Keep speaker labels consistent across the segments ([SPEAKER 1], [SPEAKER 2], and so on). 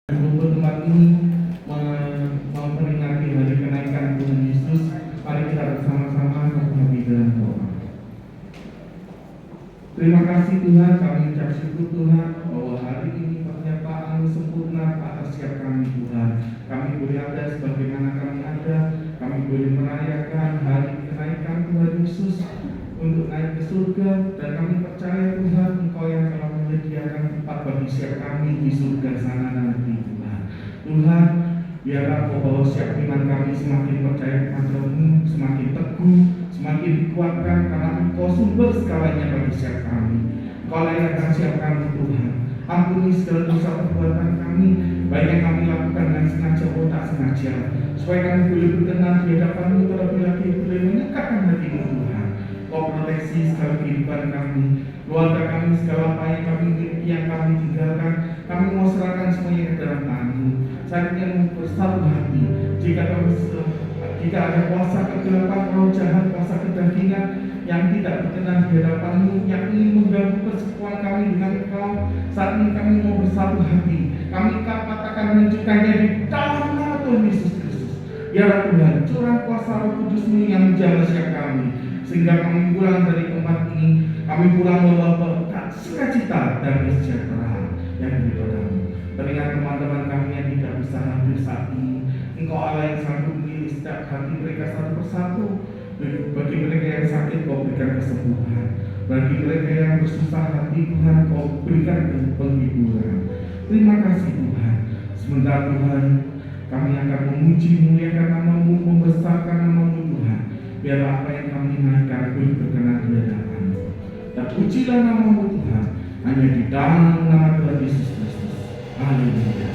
[SPEAKER 1] Kumpul tempat ini memperingati hari kenaikan Tuhan Yesus. Mari kita bersama-sama menghadiri dalam doa. Terima kasih Tuhan, kami ucap syukur Tuhan bahwa hari ini pernyataan sempurna atas setiap kami Tuhan. Kami boleh ada sebagaimana kami ada, kami boleh merayakan hari kenaikan Tuhan Yesus untuk naik ke surga, dan kami percaya Tuhan Engkau yang telah menyediakan tempat bagi setiap kami di surga sana nanti Tuhan. Tuhan, biarlah Kau bawa setiap iman kami semakin percaya kepada-Mu, semakin teguh, semakin dikuatkan, karena Engkau sumber segalanya bagi setiap kami. Engkau layakkan setiap kami Tuhan. Ampuni segala dosa perbuatan kami, baik yang kami lakukan dengan sengaja maupun tak sengaja, supaya kami boleh berkenan di hadapan-Mu, terlebih lagi boleh menyekatkan hati-Mu Tuhan. Kau proteksi segala kehidupan kami, keluarga kami, segala apa yang kami miliki, yang kami tinggalkan, kami mau serahkan semuanya ke dalam tangan-Mu. Saat ini bersatu hati, jika ada kuasa kegelapan, roh jahat, kuasa kedagingan yang tidak berkenan di hadapan-Mu, yang ingin mengganggu persekutuan kami dengan Engkau, saat ini kami mau bersatu hati. Kami katakan menunjukkannya di dalam nama Tuhan Yesus Kristus. Biarlah Tuhan curang kuasa Roh Kudus-Mu yang menjaga setiap kami, sehingga kami pulang dari tempat ini, kami pulang membawa berkat, sukacita, dan kesejahteraan yang daripada-Mu. Teringat teman-teman kami yang tidak bisa hadir saat ini, Engkau Allah yang sanggup memilih setiap hati mereka satu persatu. Bagi mereka yang sakit, Kau berikan kesembuhan. Bagi mereka yang bersusah hati, Tuhan, Kau berikan penghiburan. Terima kasih Tuhan. Sementara Tuhan, kami akan memuji, muliakan nama-Mu, membesarkan nama-Mu Tuhan. Biar apa yang kami naikkan pun berkenan di hadapan-Mu. Dan pujilah nama-Mu Tuhan, hanya di dalam nama Tuhan Yesus Kristus. Haleluya.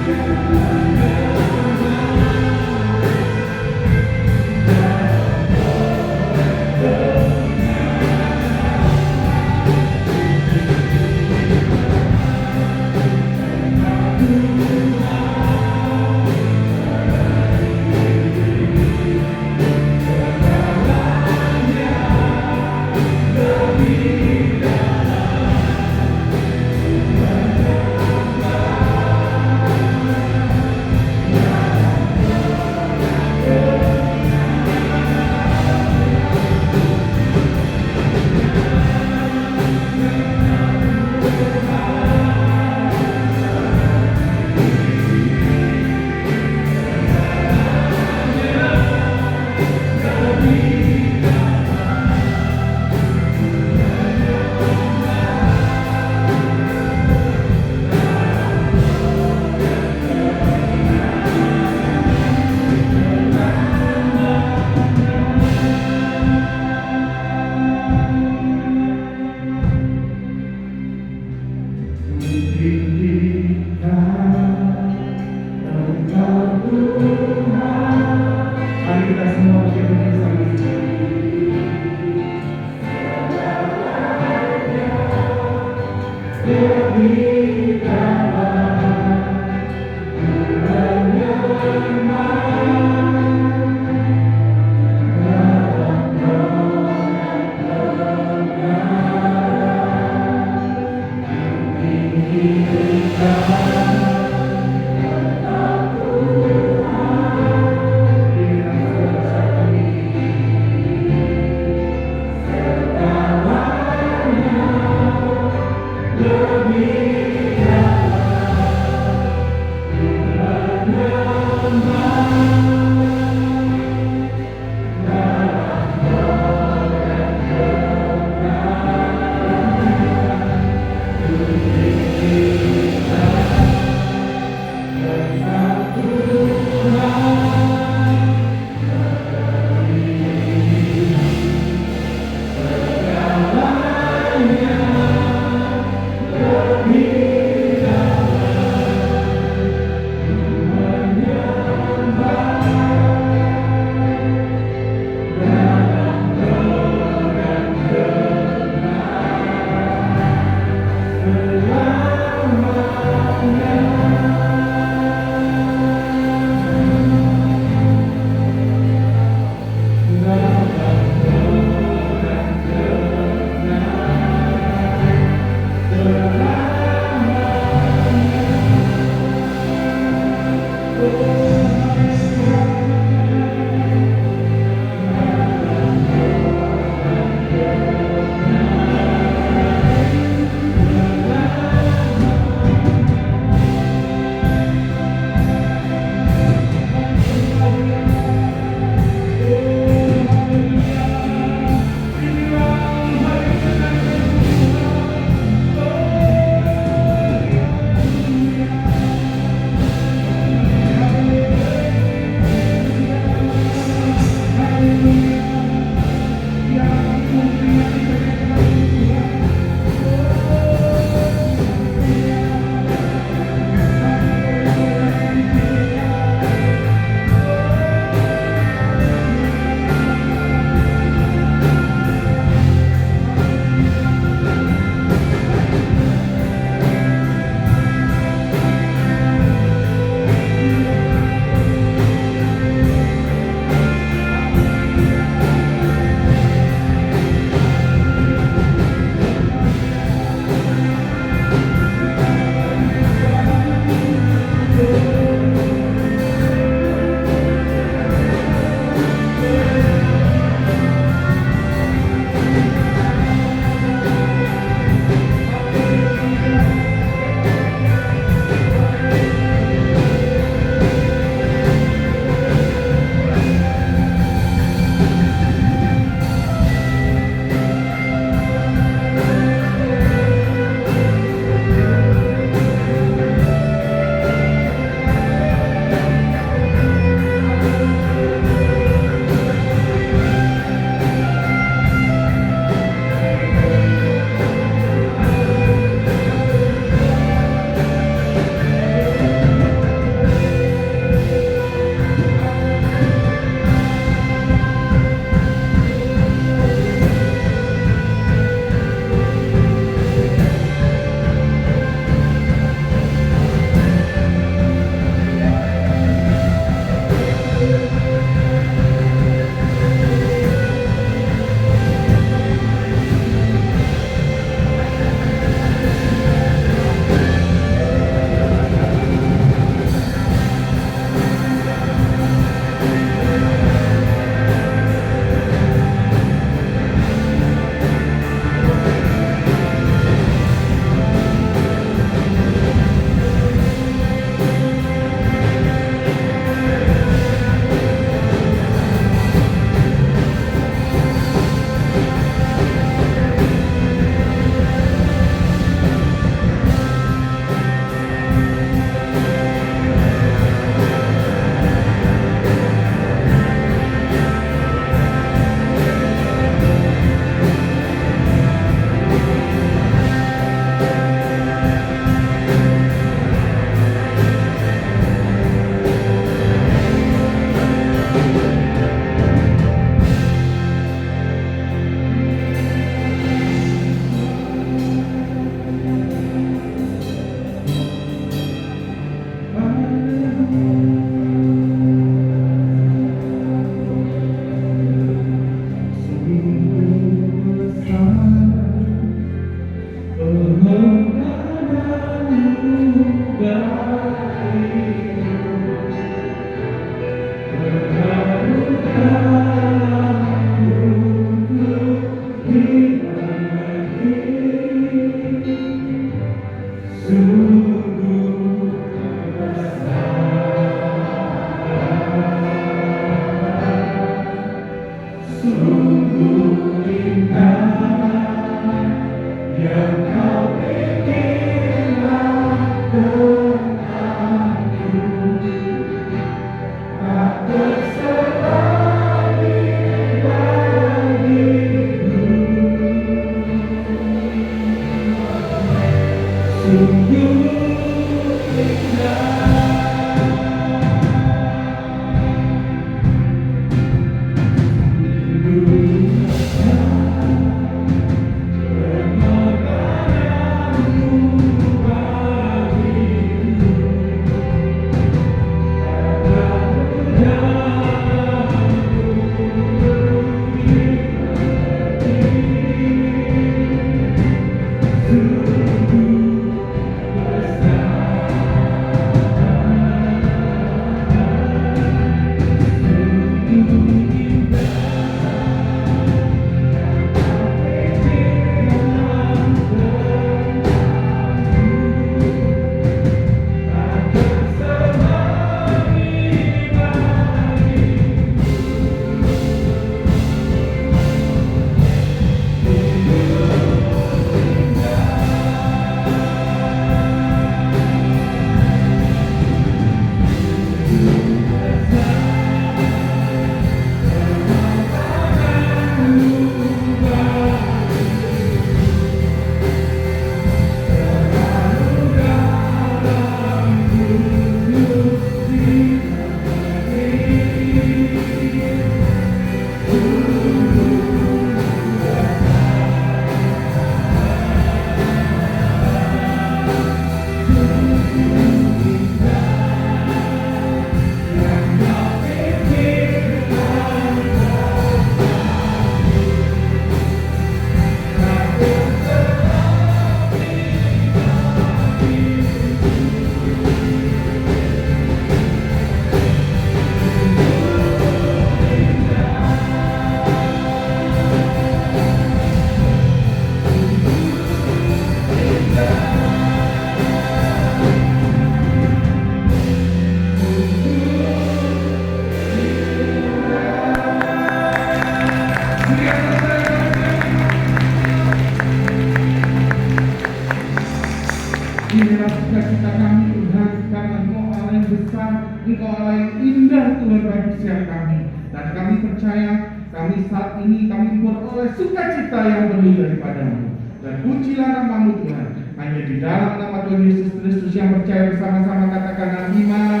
[SPEAKER 1] adalah sukacita kami Tuhan, karena Engkau Allah yang besar, Engkau Allah yang indah Tuhan bagi setiap kami. Dan kami percaya kami saat ini kami beroleh sukacita yang penuh daripada-Mu. Dan pujilah nama-Mu Tuhan. Hanya di dalam nama Tuhan Yesus Kristus yang percaya bersama-sama katakan iman.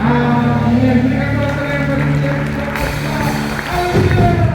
[SPEAKER 1] Amin. Berikan kuasa yang berikan. Haleluya.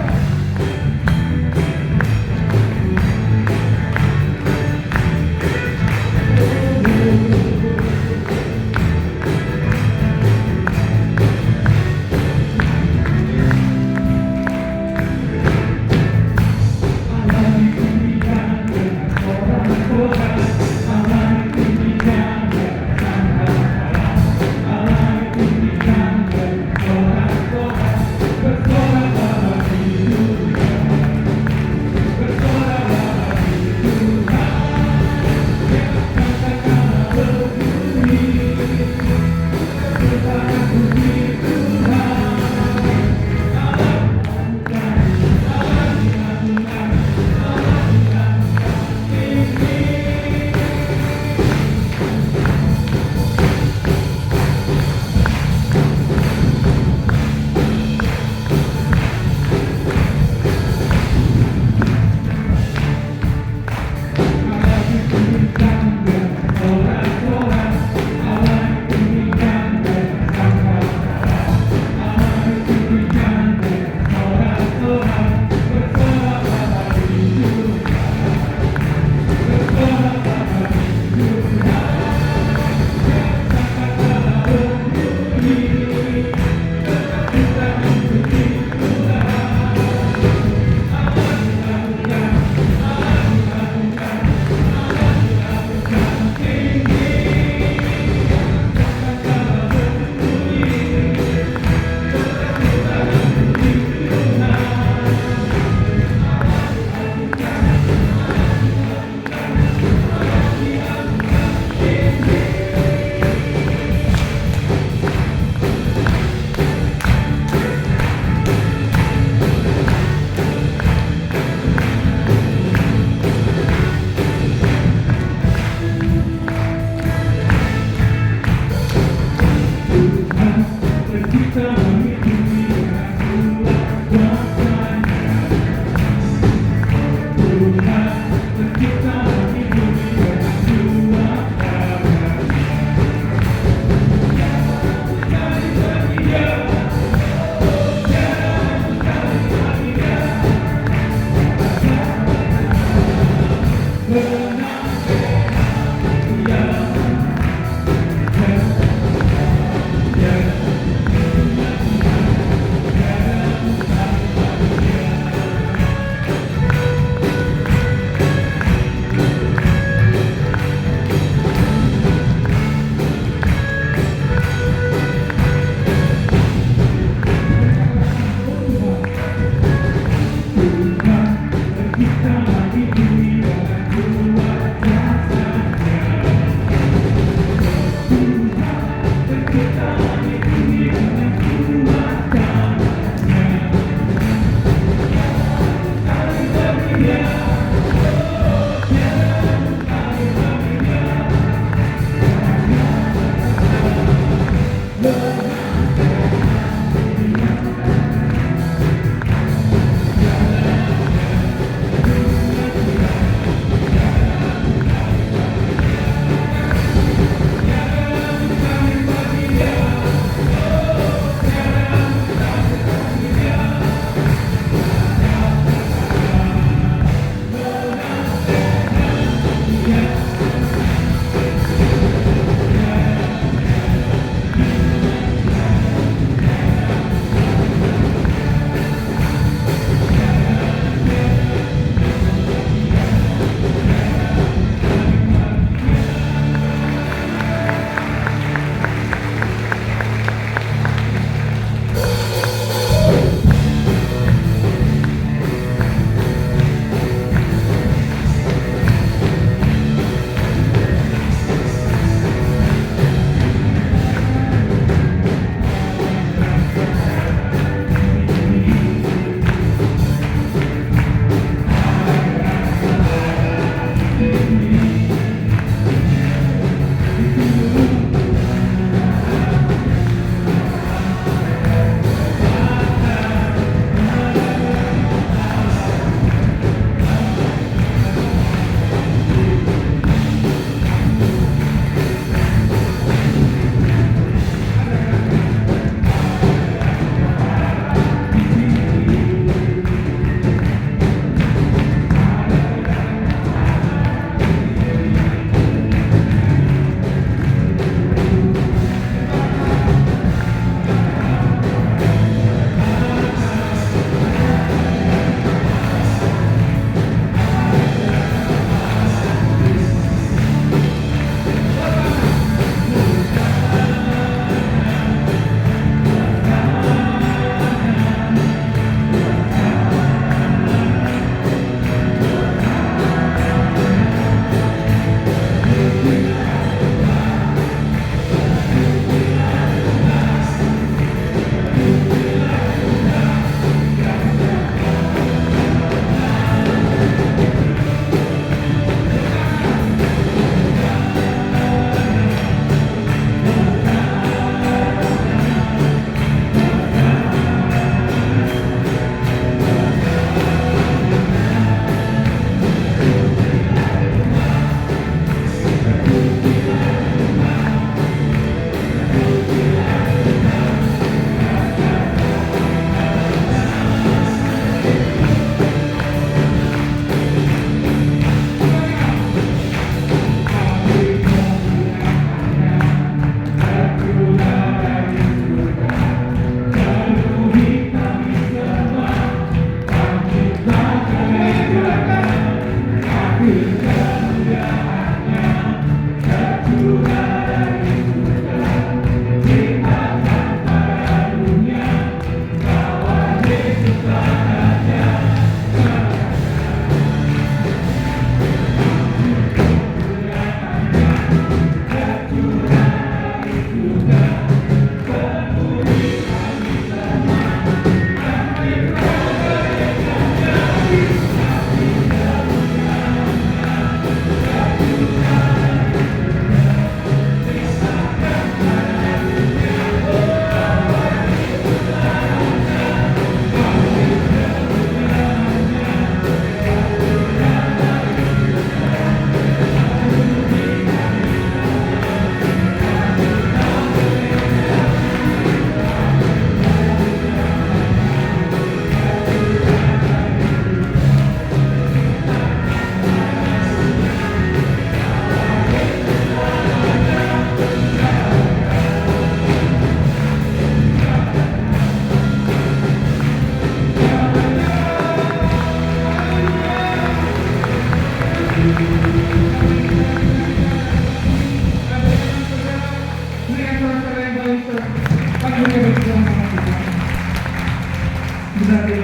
[SPEAKER 1] Benar-benar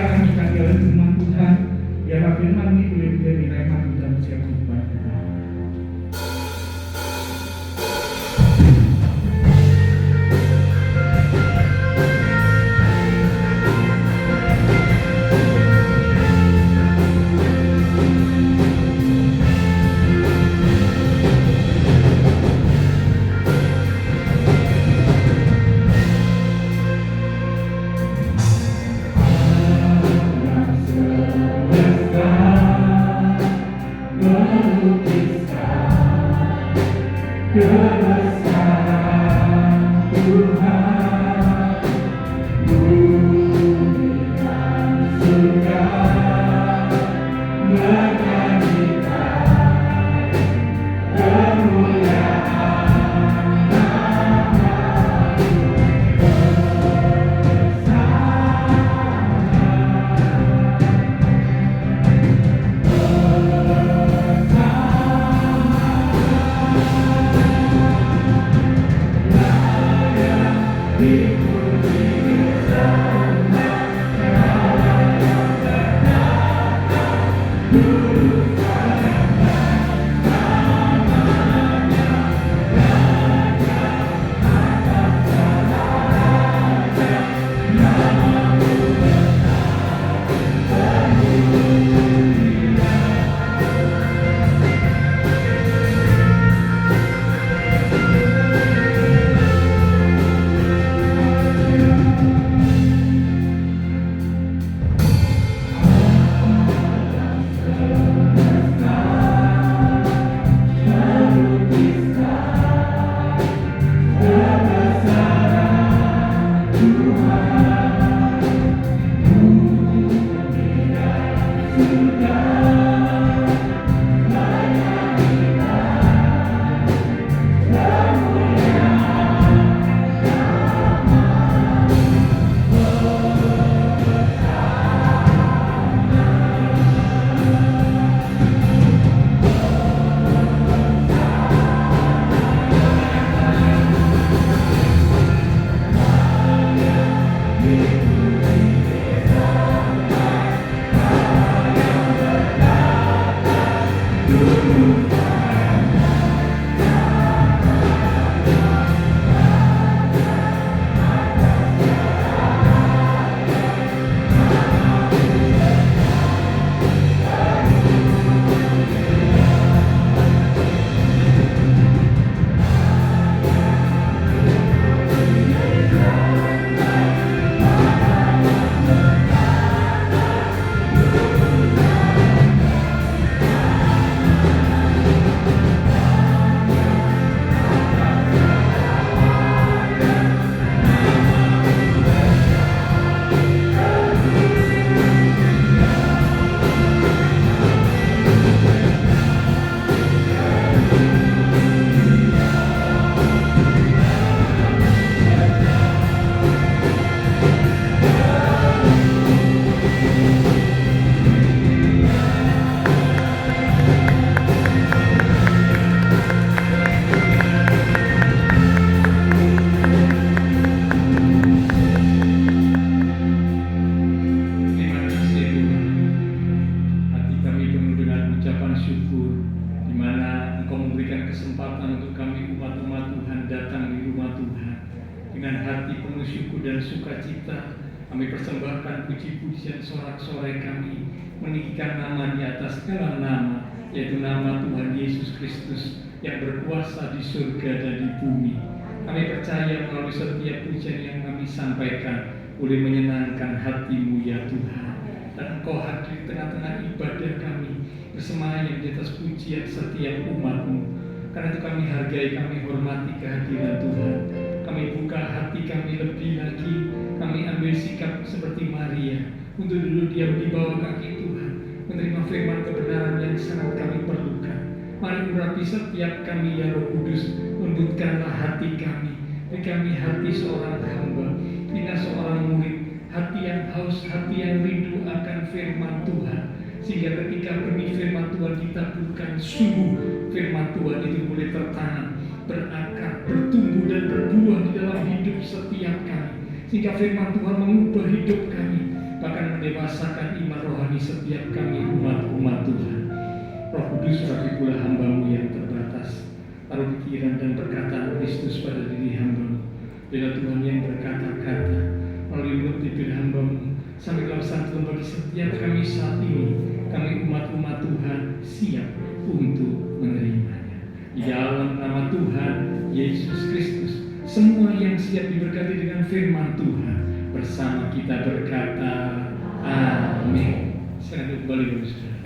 [SPEAKER 1] kami diberkati oleh firman Tuhan. Biarlah firman ini boleh menjadi rema dalam setiap kehidupan kita.
[SPEAKER 2] Kami persembahkan puji-pujian sorak-sorai kami, meninggikan nama di atas segala nama, yaitu nama Tuhan Yesus Kristus yang berkuasa di surga dan di bumi. Kami percaya melalui setiap pujian yang kami sampaikan boleh menyenangkan hati-Mu ya Tuhan. Dan Engkau hadir di tengah-tengah ibadah kami, bersemayam di atas pujian setiap umat-Mu. Karena itu kami hargai, kami hormati kehadiran Tuhan. Kami buka hati kami lebih lagi. Kami ambil sikap seperti Maria untuk duduk diam di bawah kaki Tuhan, menerima firman kebenaran yang sangat kami perlukan. Mari urapi setiap kami ya Roh Kudus, lembutkanlah hati kami. Beri kami hati seorang hamba, tidak seorang murid, hati yang haus, hati yang rindu akan firman Tuhan. sehingga ketika benih firman Tuhan ditaburkan, sungguh firman Tuhan itu boleh tertanam, berakar, bertumbuh dan berbuah di dalam hidup setiap kami, sehingga firman Tuhan mengubah hidup kami, bahkan mendewasakan iman rohani setiap kami umat-umat Tuhan. Roh Kudus, rapilah hamba-Mu yang terbatas, taruh pikiran dan perkataan Kristus pada diri hamba-Mu. Bila Tuhan yang berkata-kata melalui mulut bibir hamba-Mu, sampai dalam satu bagi setiap kami saat ini, kami umat-umat Tuhan siap untuk menerimanya. Di dalam nama Tuhan Yesus Kristus, semua yang siap diberkati dengan firman Tuhan, bersama kita berkata, amin. Sekarang kembali saudara.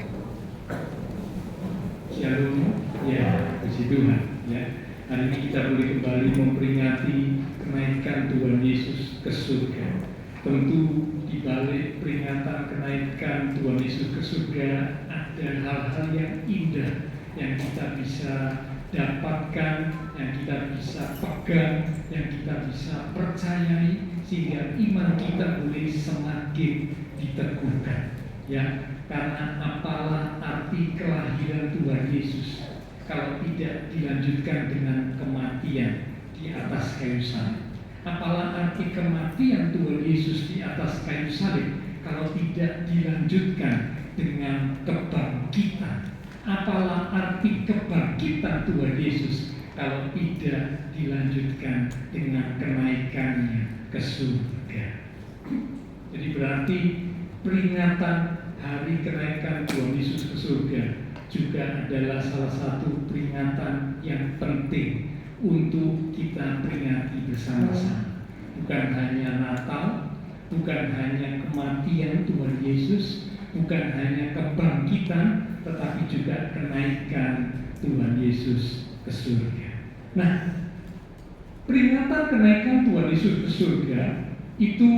[SPEAKER 2] Shalom, ya, puji Tuhan. Ya, hari ini kita boleh kembali memperingati kenaikan Tuhan Yesus ke surga. Tentu di balik peringatan kenaikan Tuhan Yesus ke surga ada hal-hal yang indah yang kita bisa dapatkan, yang kita bisa pegang, yang kita bisa percayai, sehingga iman kita boleh semakin diteguhkan. Ya, karena apalah arti kelahiran Tuhan Yesus kalau tidak dilanjutkan dengan kematian di atas kayu salib? Apalah arti kematian Tuhan Yesus di atas kayu salib kalau tidak dilanjutkan dengan kebangkitan? Apalah arti kebangkitan Tuhan Yesus kalau tidak dilanjutkan dengan kenaikannya ke surga? Jadi berarti peringatan hari kenaikan Tuhan Yesus ke surga juga adalah salah satu peringatan yang penting untuk kita peringati bersama-sama. Bukan hanya Natal, bukan hanya kematian Tuhan Yesus, bukan hanya kebangkitan, tetapi juga kenaikan Tuhan Yesus ke surga. Nah, peringatan kenaikan Tuhan Yesus ke surga itu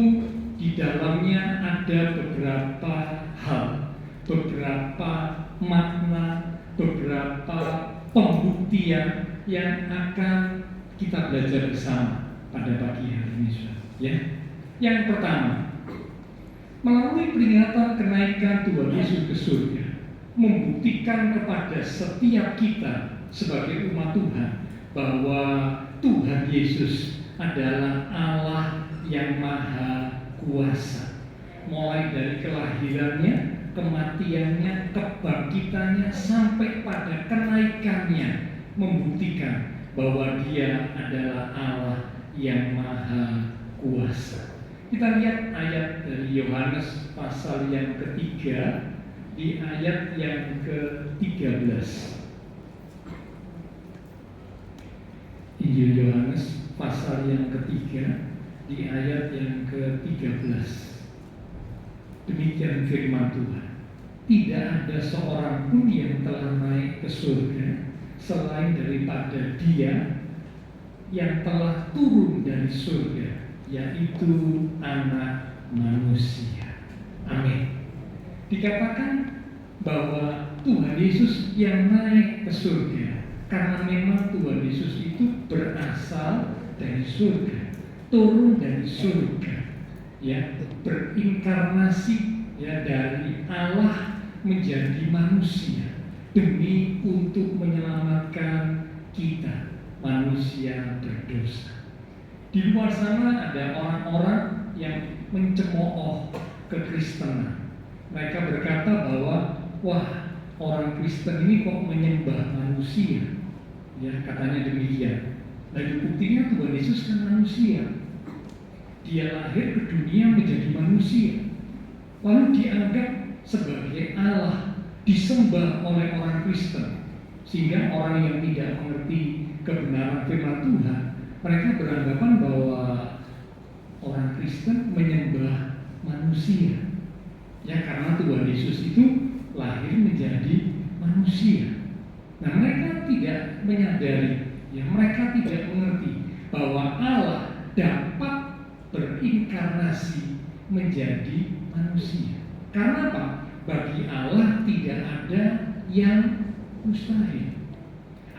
[SPEAKER 2] di dalamnya ada beberapa hal, beberapa makna, beberapa pembuktian yang akan kita belajar bersama pada pagi hari ini, ya. Yang pertama, melalui peringatan kenaikan Tuhan Yesus ke surga, membuktikan kepada setiap kita sebagai umat Tuhan bahwa Tuhan Yesus adalah Allah yang Maha Kuasa. Mulai dari kelahirannya, kematiannya, kebangkitannya, sampai pada kenaikannya, membuktikan bahwa Dia adalah Allah yang Maha Kuasa. Kita lihat ayat dari Yohanes pasal yang ketiga, di ayat yang ke-13. Injil Yohanes pasal yang ketiga, di ayat yang ke-13. Demikian firman Tuhan. Tidak ada seorang pun yang telah naik ke surga selain daripada Dia yang telah turun dari surga, yaitu Anak Manusia. Amin. Dikatakan bahwa Tuhan Yesus yang naik ke surga karena memang Tuhan Yesus itu berasal dari surga, turun dari surga, ya, berinkarnasi, ya, dari Allah menjadi manusia demi untuk menyelamatkan kita manusia berdosa. Di luar sana ada orang-orang yang mencemooh kekristenan. Mereka berkata bahwa, wah, orang Kristen ini kok menyembah manusia, ya, katanya demikian. Dan buktinya Tuhan Yesus kan manusia. Dia lahir ke dunia menjadi manusia, lalu dianggap sebagai Allah, disembah oleh orang Kristen, sehingga orang yang tidak mengerti kebenaran firman Tuhan, mereka beranggapan bahwa orang Kristen menyembah manusia, ya, karena Tuhan Yesus itu lahir menjadi manusia. Nah, mereka tidak menyadari, ya, mereka tidak mengerti bahwa Allah dapat berinkarnasi menjadi manusia. Karena apa? Bagi Allah tidak ada yang mustahil.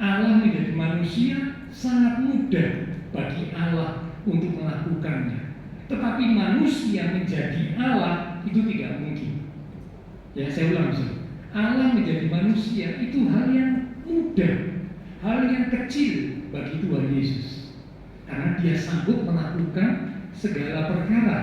[SPEAKER 2] Allah menjadi manusia sangat mudah bagi Allah untuk melakukannya. Tetapi manusia menjadi Allah itu tidak mungkin. Ya, saya ulang, saudara. Allah menjadi manusia itu hal yang mudah, hal yang kecil bagi Tuhan Yesus. Karena dia sanggup melakukan segala perkara.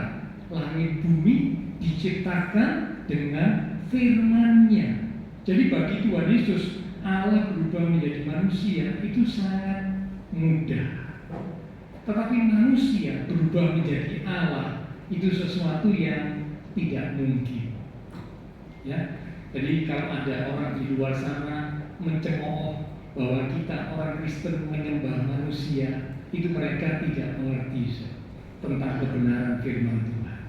[SPEAKER 2] Langit bumi diciptakan dengan firman-Nya. Jadi bagi Tuhan Yesus, Allah berubah menjadi manusia itu sangat mudah. Tetapi manusia berubah menjadi Allah itu sesuatu yang tidak mungkin. Ya, jadi kalau ada orang di luar sana mencemooh bahwa kita orang Kristen menyembah manusia, itu mereka tidak mengerti tentang kebenaran firman Tuhan.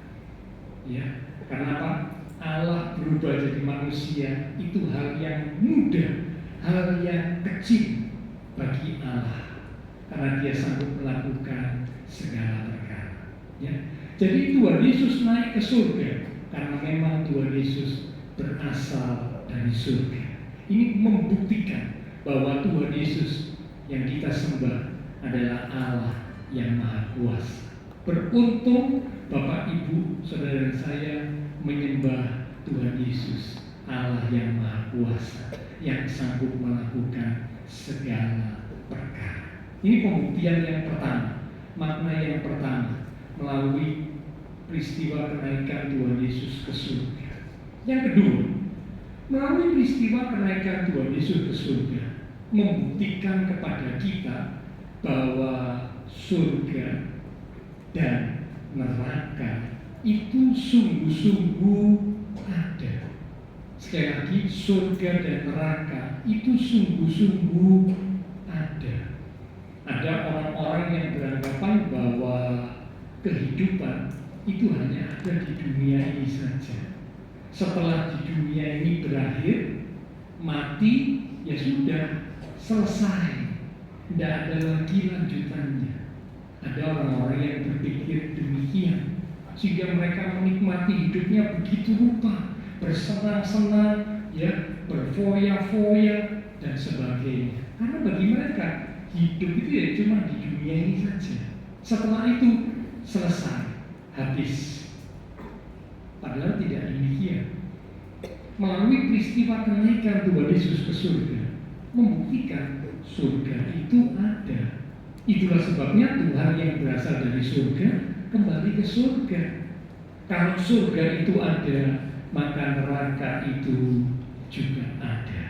[SPEAKER 2] Ya, karena apa? Allah berubah jadi manusia itu hal yang mudah, hal yang kecil bagi Allah, karena dia sanggup melakukan segala perkara. Ya, jadi Tuhan Yesus naik ke surga karena memang Tuhan Yesus berasal dari surga. Ini membuktikan bahwa Tuhan Yesus yang kita sembah adalah Allah yang Maha Kuasa. Beruntung Bapak, Ibu, saudara saya menyembah Tuhan Yesus, Allah yang Maha Kuasa, yang sanggup melakukan segala perkara. Ini pembuktian yang pertama, makna yang pertama melalui peristiwa kenaikan Tuhan Yesus ke surga. Yang kedua, melalui peristiwa kenaikan Tuhan Yesus ke surga membuktikan kepada kita bahwa surga dan neraka itu sungguh-sungguh ada. Sekali lagi, surga dan neraka itu sungguh-sungguh ada. Ada orang-orang yang beranggapan bahwa kehidupan itu hanya ada di dunia ini saja. Setelah di dunia ini berakhir, mati, ya sudah, selesai. Tidak ada lagi lanjutannya. Ada orang-orang yang berpikir demikian, sehingga mereka menikmati hidupnya begitu rupa, bersenang-senang, ya, berfoya-foya dan sebagainya. Karena bagi mereka hidup itu ya cuma di dunia ini saja. Setelah itu selesai, habis. Padahal tidak demikian. Melalui peristiwa kenaikan Tuhan Yesus ke surga membuktikan surga itu ada. Itulah sebabnya Tuhan yang berasal dari surga kembali ke surga. Kalau surga itu ada, maka neraka itu juga ada.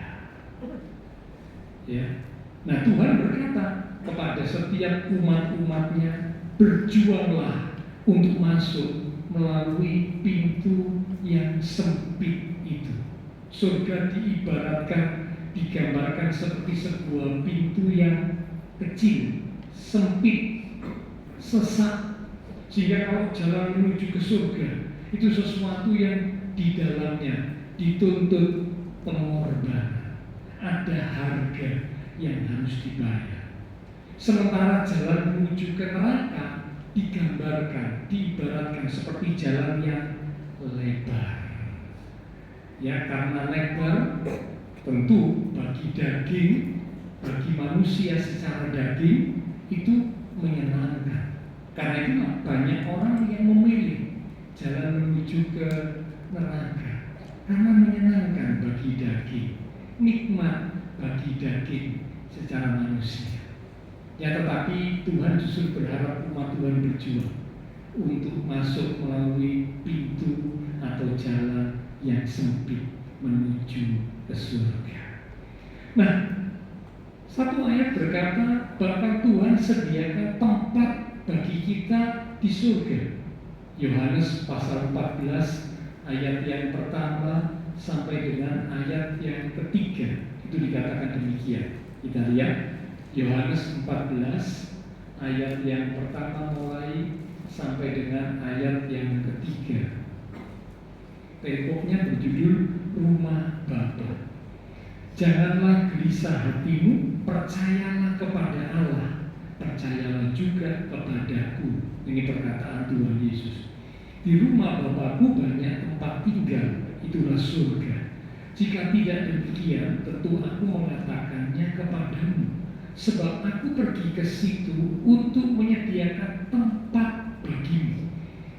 [SPEAKER 2] Ya. Nah, Tuhan berkata kepada setiap umat-umatnya, berjuanglah untuk masuk melalui pintu yang sempit itu. Surga digambarkan seperti sebuah pintu yang kecil, sempit, sesak, sehingga kalau jalan menuju ke surga itu sesuatu yang di dalamnya dituntut pengorbanan, ada harga yang harus dibayar. Sementara jalan menuju ke neraka diibaratkan seperti jalan yang lebar. Ya, karena lebar tentu bagi daging, bagi manusia secara daging itu menyenangkan. Karena itu banyak orang yang memilih jalan menuju ke neraka karena menyenangkan bagi daging, nikmat bagi daging secara manusia. Ya, tetapi Tuhan justru berharap umat Tuhan berjuang untuk masuk melalui pintu atau jalan yang sempit menuju ke surga. Nah, satu ayat berkata bahwa Tuhan sediakan tempat bagi kita di surga. Yohanes pasal 14 ayat yang pertama sampai dengan ayat yang ketiga itu dikatakan demikian. Kita lihat Yohanes 14 ayat yang pertama mulai sampai dengan ayat yang ketiga. Perikopnya berjudul Rumah Bapa. Janganlah gelisah hatimu, percayalah kepada Allah, percayalah juga kepadaku. Ini perkataan Tuhan Yesus. Di rumah Bapakku banyak tempat tinggal, itulah surga. Jika tidak demikian, tentu aku mengatakannya kepadamu. Sebab aku pergi ke situ untuk menyediakan tempat bagimu.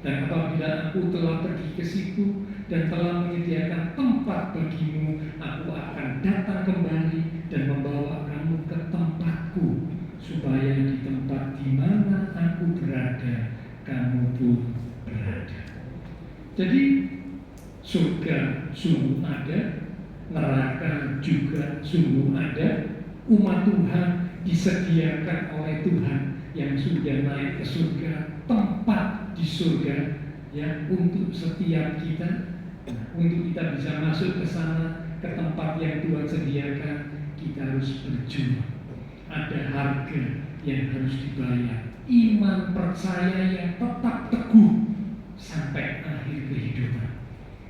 [SPEAKER 2] Dan apabila aku telah pergi ke situ dan telah menyediakan tempat bagimu, aku akan datang kembali dan membawa kamu ke tempatku, supaya di tempat di mana aku berada, kamu pun berada. Jadi surga sungguh ada, neraka juga sungguh ada. Umat Tuhan disediakan oleh Tuhan yang sudah naik ke surga, tempat di surga ya untuk setiap kita. Untuk kita bisa masuk ke sana, ke tempat yang Tuhan sediakan, kita harus berjuang. Ada harga yang harus dibayar. Iman percaya yang tetap teguh sampai akhir kehidupan.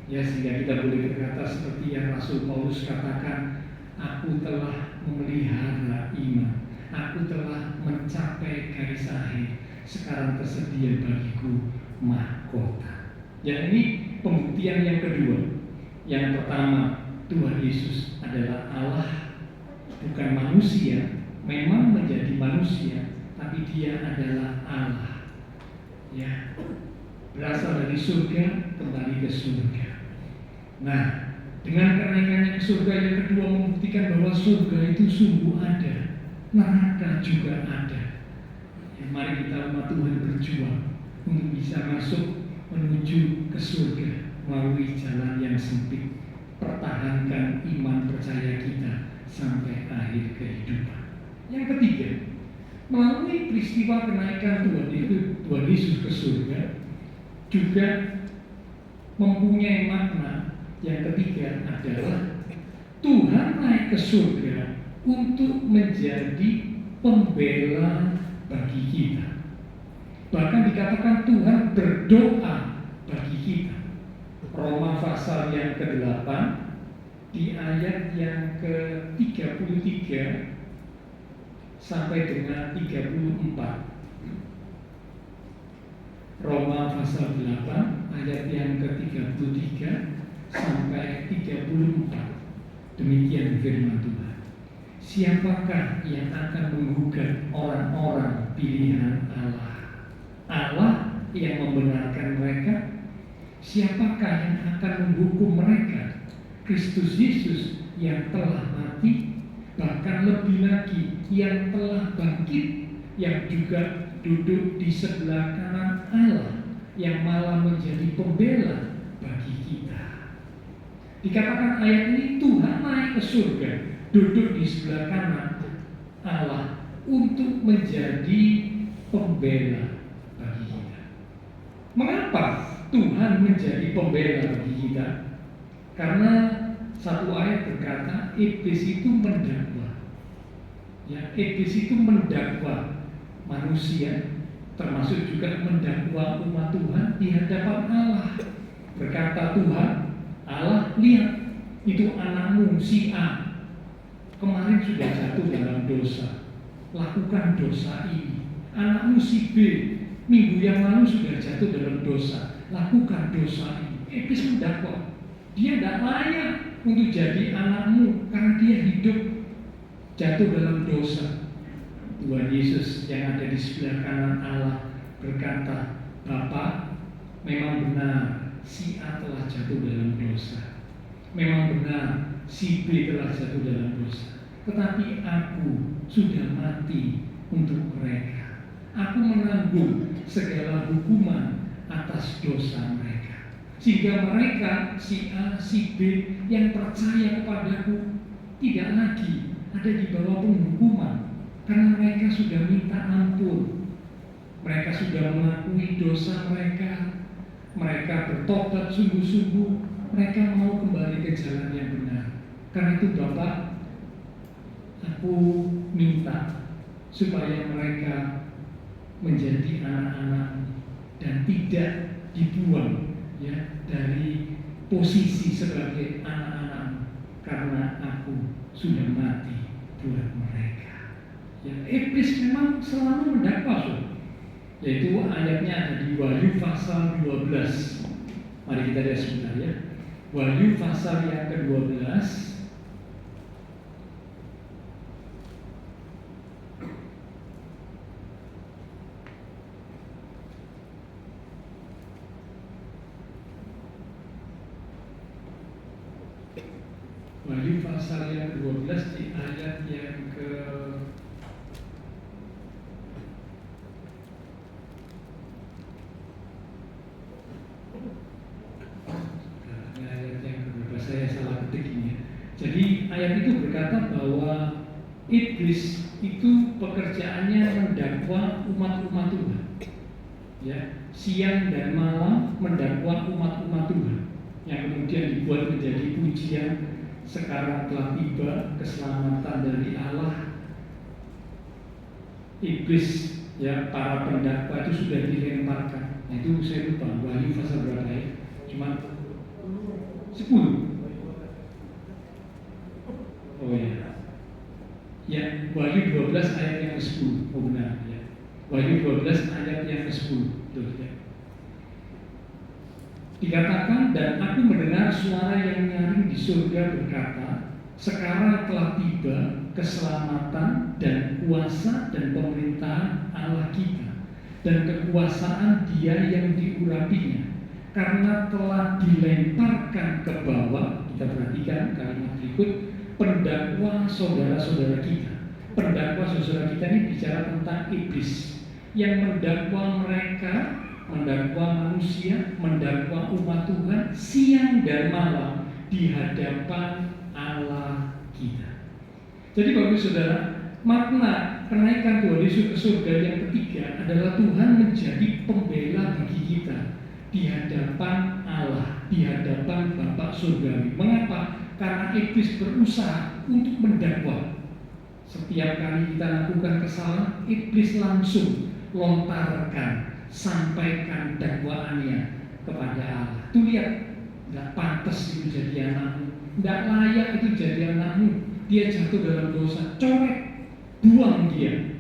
[SPEAKER 2] Ya, sehingga kita boleh berkata seperti yang Rasul Paulus katakan, aku telah memelihara iman, aku telah mencapai garis akhir, sekarang tersedia bagiku mahkota. Yang ini pembuktian yang kedua. Yang pertama, Tuhan Yesus adalah Allah, bukan manusia. Memang menjadi manusia, tapi dia adalah Allah. Ya, berasal dari surga, kembali ke surga. Nah, dengan kenaikannya ke surga yang kedua membuktikan bahwa surga itu sungguh ada, neraka juga ada. Ya, mari kita umat Tuhan berjuang untuk bisa masuk menuju ke surga melalui jalan yang sempit. Pertahankan iman percaya kita sampai akhir kehidupan. Yang ketiga, melalui peristiwa kenaikan Tuhan Yesus ke surga juga mempunyai makna. Yang ketiga adalah Tuhan naik ke surga untuk menjadi pembela bagi kita. Bahkan dikatakan Tuhan berdoa bagi kita. Roma pasal yang ke-8 di ayat yang ke-33 sampai dengan 34. Roma pasal 8 ayat yang ke-33 sampai 34. Demikian firman Tuhan. Siapakah yang akan menggugat orang-orang pilihan Allah? Allah yang membenarkan mereka. Siapakah yang akan menghukum mereka? Kristus Yesus yang telah mati, bahkan lebih lagi yang telah bangkit, yang juga duduk di sebelah kanan Allah, yang malah menjadi pembela bagi kita. Dikatakan ayat ini Tuhan naik ke surga, duduk di sebelah kanan Allah untuk menjadi pembela bagi kita. Mengapa Tuhan menjadi pembela bagi kita? Karena satu ayat berkata iblis itu mendakwa. Ya, iblis itu mendakwa manusia, termasuk juga mendakwa umat Tuhan di hadapan Allah. Berkata Tuhan, Allah, lihat itu anakmu si A kemarin sudah jatuh dalam dosa, lakukan dosa ini. Anakmu si B minggu yang lalu sudah jatuh dalam dosa, lakukan dosa ini. Iblis mendakwa, dia tidak layak untuk jadi anakmu karena dia hidup jatuh dalam dosa. Tuhan Yesus yang ada di sebelah kanan Allah berkata, Bapa, memang benar si A telah jatuh dalam dosa, memang benar si B telah jatuh dalam dosa, tetapi aku sudah mati untuk mereka. Aku menanggung segala hukuman atas dosa mereka, sehingga mereka si A, si B yang percaya kepadaku tidak lagi ada di bawah penghukuman, karena mereka sudah minta ampun, mereka sudah mengakui dosa mereka, mereka bertobat sungguh-sungguh, mereka mau kembali ke jalan yang benar. Karena itu Bapak, aku minta supaya mereka menjadi anak-anak dan tidak dibuang ya dari posisi sebagai anak-anak, karena aku sudah mati buat mereka. Ya, iblis memang selalu mendakwa, yaitu ayatnya ada di Wahyu pasal 12. Mari kita lihat sebentar ya. Wahyu pasal yang ke-12 Wahyu pasal yang 12 di ayat yang ke ayat yang ke-12, saya salah ketik ini ya. Jadi ayat itu berkata bahwa iblis itu pekerjaannya mendakwa umat-umat Tuhan, ya, siang dan malam mendakwa umat-umat Tuhan, yang kemudian dibuat menjadi pujian. Sekarang telah tiba keselamatan dari Allah. Iblis, ya, para pendakwa itu sudah dilemparkan. Nah, itu saya lupa Wahyu pasal berapa ya? Cuma 10. Oh ya. Ya, Wahyu 12 ayat yang ke-10. Oh benar ya. Wahyu 12 ayat yang ke-10. Betul ya. Dikatakan, dan aku mendengar suara yang nyaring di surga berkata, sekarang telah tiba keselamatan dan kuasa dan pemerintahan Allah kita, dan kekuasaan Dia yang diurapinya, karena telah dilemparkan ke bawah. Kita perhatikan kalimat berikut, pendakwa saudara-saudara kita. Pendakwa saudara kita ini bicara tentang iblis yang mendakwa mereka, mendakwa manusia, mendakwa umat Tuhan siang dan malam di hadapan Allah kita. Jadi Bapak Saudara, makna kenaikan Tuhan Yesus ke surga yang ketiga adalah Tuhan menjadi pembela bagi kita di hadapan Allah, di hadapan Bapa surgawi. Mengapa? Karena iblis berusaha untuk mendakwa. Setiap kali kita lakukan kesalahan, iblis langsung lontarkan, sampaikan dakwaannya kepada Allah. Tuh lihat, nggak pantas itu jadi anakmu, nggak layak itu jadi anakmu. Dia jatuh dalam dosa, coret, buang dia.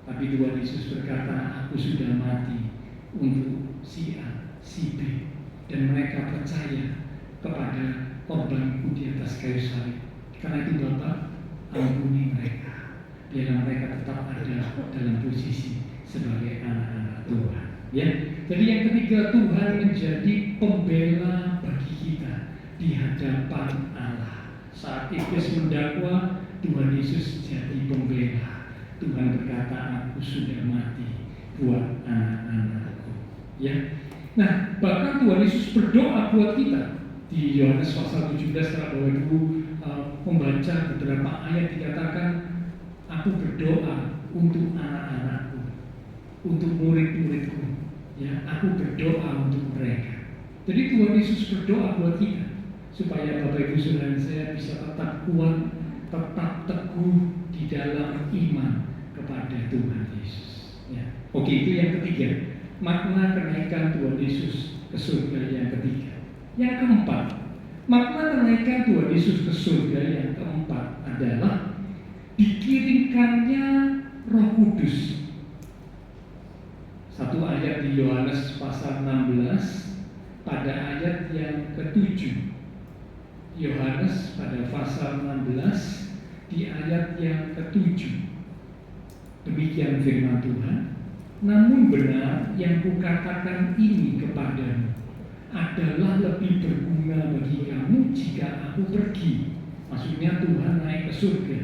[SPEAKER 2] Tapi Tuhan Yesus berkata, aku sudah mati untuk si A, si B, dan mereka percaya kepada korbanku di atas kayu salib. Karena itu Bapa, ampuni mereka, biarlah mereka tetap ada dalam posisi sebagai anak-anak Tuhan. Ya, jadi yang ketiga, Tuhan menjadi pembela bagi kita di hadapan Allah. Saat iblis mendakwa, Tuhan Yesus jadi pembela. Tuhan berkata, aku sudah mati buat anak-anakku. Ya, nah bahkan Tuhan Yesus berdoa buat kita di Yohanes pasal 17. Kalau Bapak Ibu membaca beberapa ayat, dikatakan, aku berdoa untuk anak-anakku, untuk murid-muridku, ya, aku berdoa untuk mereka. Jadi Tuhan Yesus berdoa buat kita supaya Bapak Ibu Saudara saya bisa tetap kuat, tetap teguh di dalam iman kepada Tuhan Yesus. Ya. Oke, itu yang ketiga, makna kenaikan Tuhan Yesus ke surga yang ketiga. Yang keempat, makna kenaikan Tuhan Yesus ke surga yang keempat adalah dikirimkannya Roh Kudus. Satu ayat di Yohanes pasal 16 pada ayat yang ke-7. Yohanes pada pasal 16 di ayat yang ke-7. Demikian firman Tuhan, namun benar yang kukatakan ini kepadamu adalah lebih berguna bagi kamu jika aku pergi. Maksudnya Tuhan naik ke surga.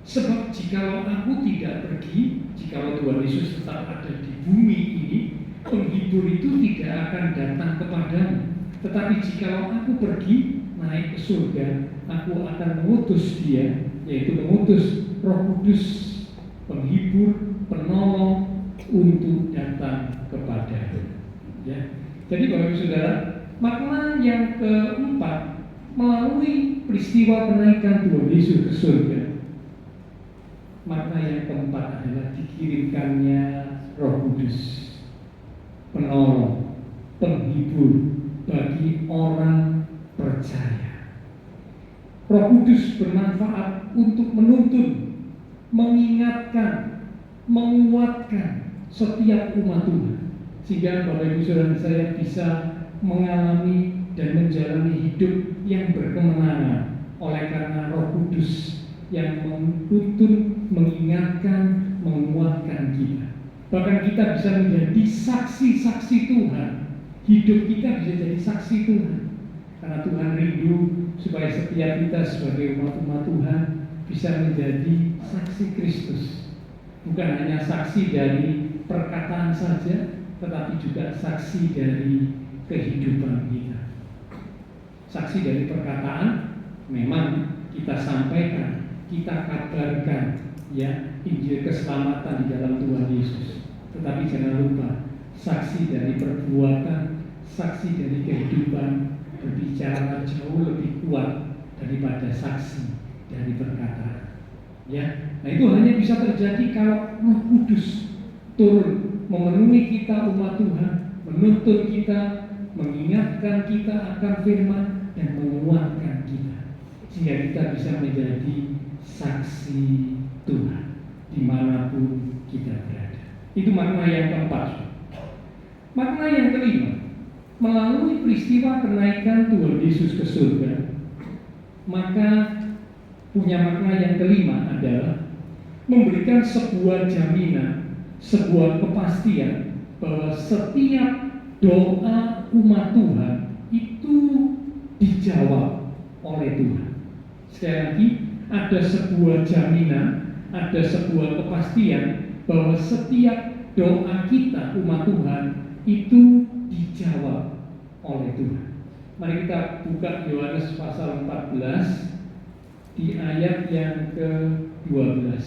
[SPEAKER 2] Sebab jikalau aku tidak pergi, jikalau Tuhan Yesus tetap ada di bumi ini, penghibur itu tidak akan datang kepadamu. Tetapi jikalau aku pergi, naik ke surga, aku akan mengutus dia, yaitu mengutus Roh Kudus, penghibur, penolong untuk datang kepadamu. Ya. Jadi Bapak Ibu Saudara, makna yang keempat melalui peristiwa kenaikan Tuhan Yesus ke surga, makna yang keempat adalah dikirimkannya Roh Kudus, penolong, penghibur bagi orang percaya. Roh Kudus bermanfaat untuk menuntun, mengingatkan, menguatkan setiap umat Tuhan, sehingga Bapak Ibu Saudara saya bisa mengalami dan menjalani hidup yang berkemenangan oleh karena Roh Kudus yang menuntun, mengingatkan, menguatkan kita. Bahkan kita bisa menjadi saksi-saksi Tuhan. Hidup kita bisa jadi saksi Tuhan, karena Tuhan rindu supaya setiap kita sebagai umat-umat Tuhan bisa menjadi saksi Kristus. Bukan hanya saksi dari perkataan saja, tetapi juga saksi dari kehidupan kita. Saksi dari perkataan memang kita sampaikan, kita kabarkan ya Injil keselamatan di dalam Tuhan Yesus. Tetapi jangan lupa saksi dari perbuatan, saksi dari kehidupan berbicara jauh lebih kuat daripada saksi dari perkataan. Ya, nah itu hanya bisa terjadi kalau Roh Kudus turun memenuhi kita umat Tuhan, menuntun kita, mengingatkan kita akan firman dan menguatkan kita sehingga kita bisa menjadi saksi Tuhan dimanapun kita berada. Itu makna yang keempat. Makna yang kelima, melalui peristiwa kenaikan Tuhan Yesus ke surga, maka punya makna yang kelima adalah memberikan sebuah jaminan, sebuah kepastian bahwa setiap doa umat Tuhan itu dijawab oleh Tuhan. Sekali lagi, ada sebuah jaminan, ada sebuah kepastian bahwa setiap doa kita umat Tuhan itu dijawab oleh Tuhan. Mari kita buka Yohanes pasal 14 di ayat yang ke-12.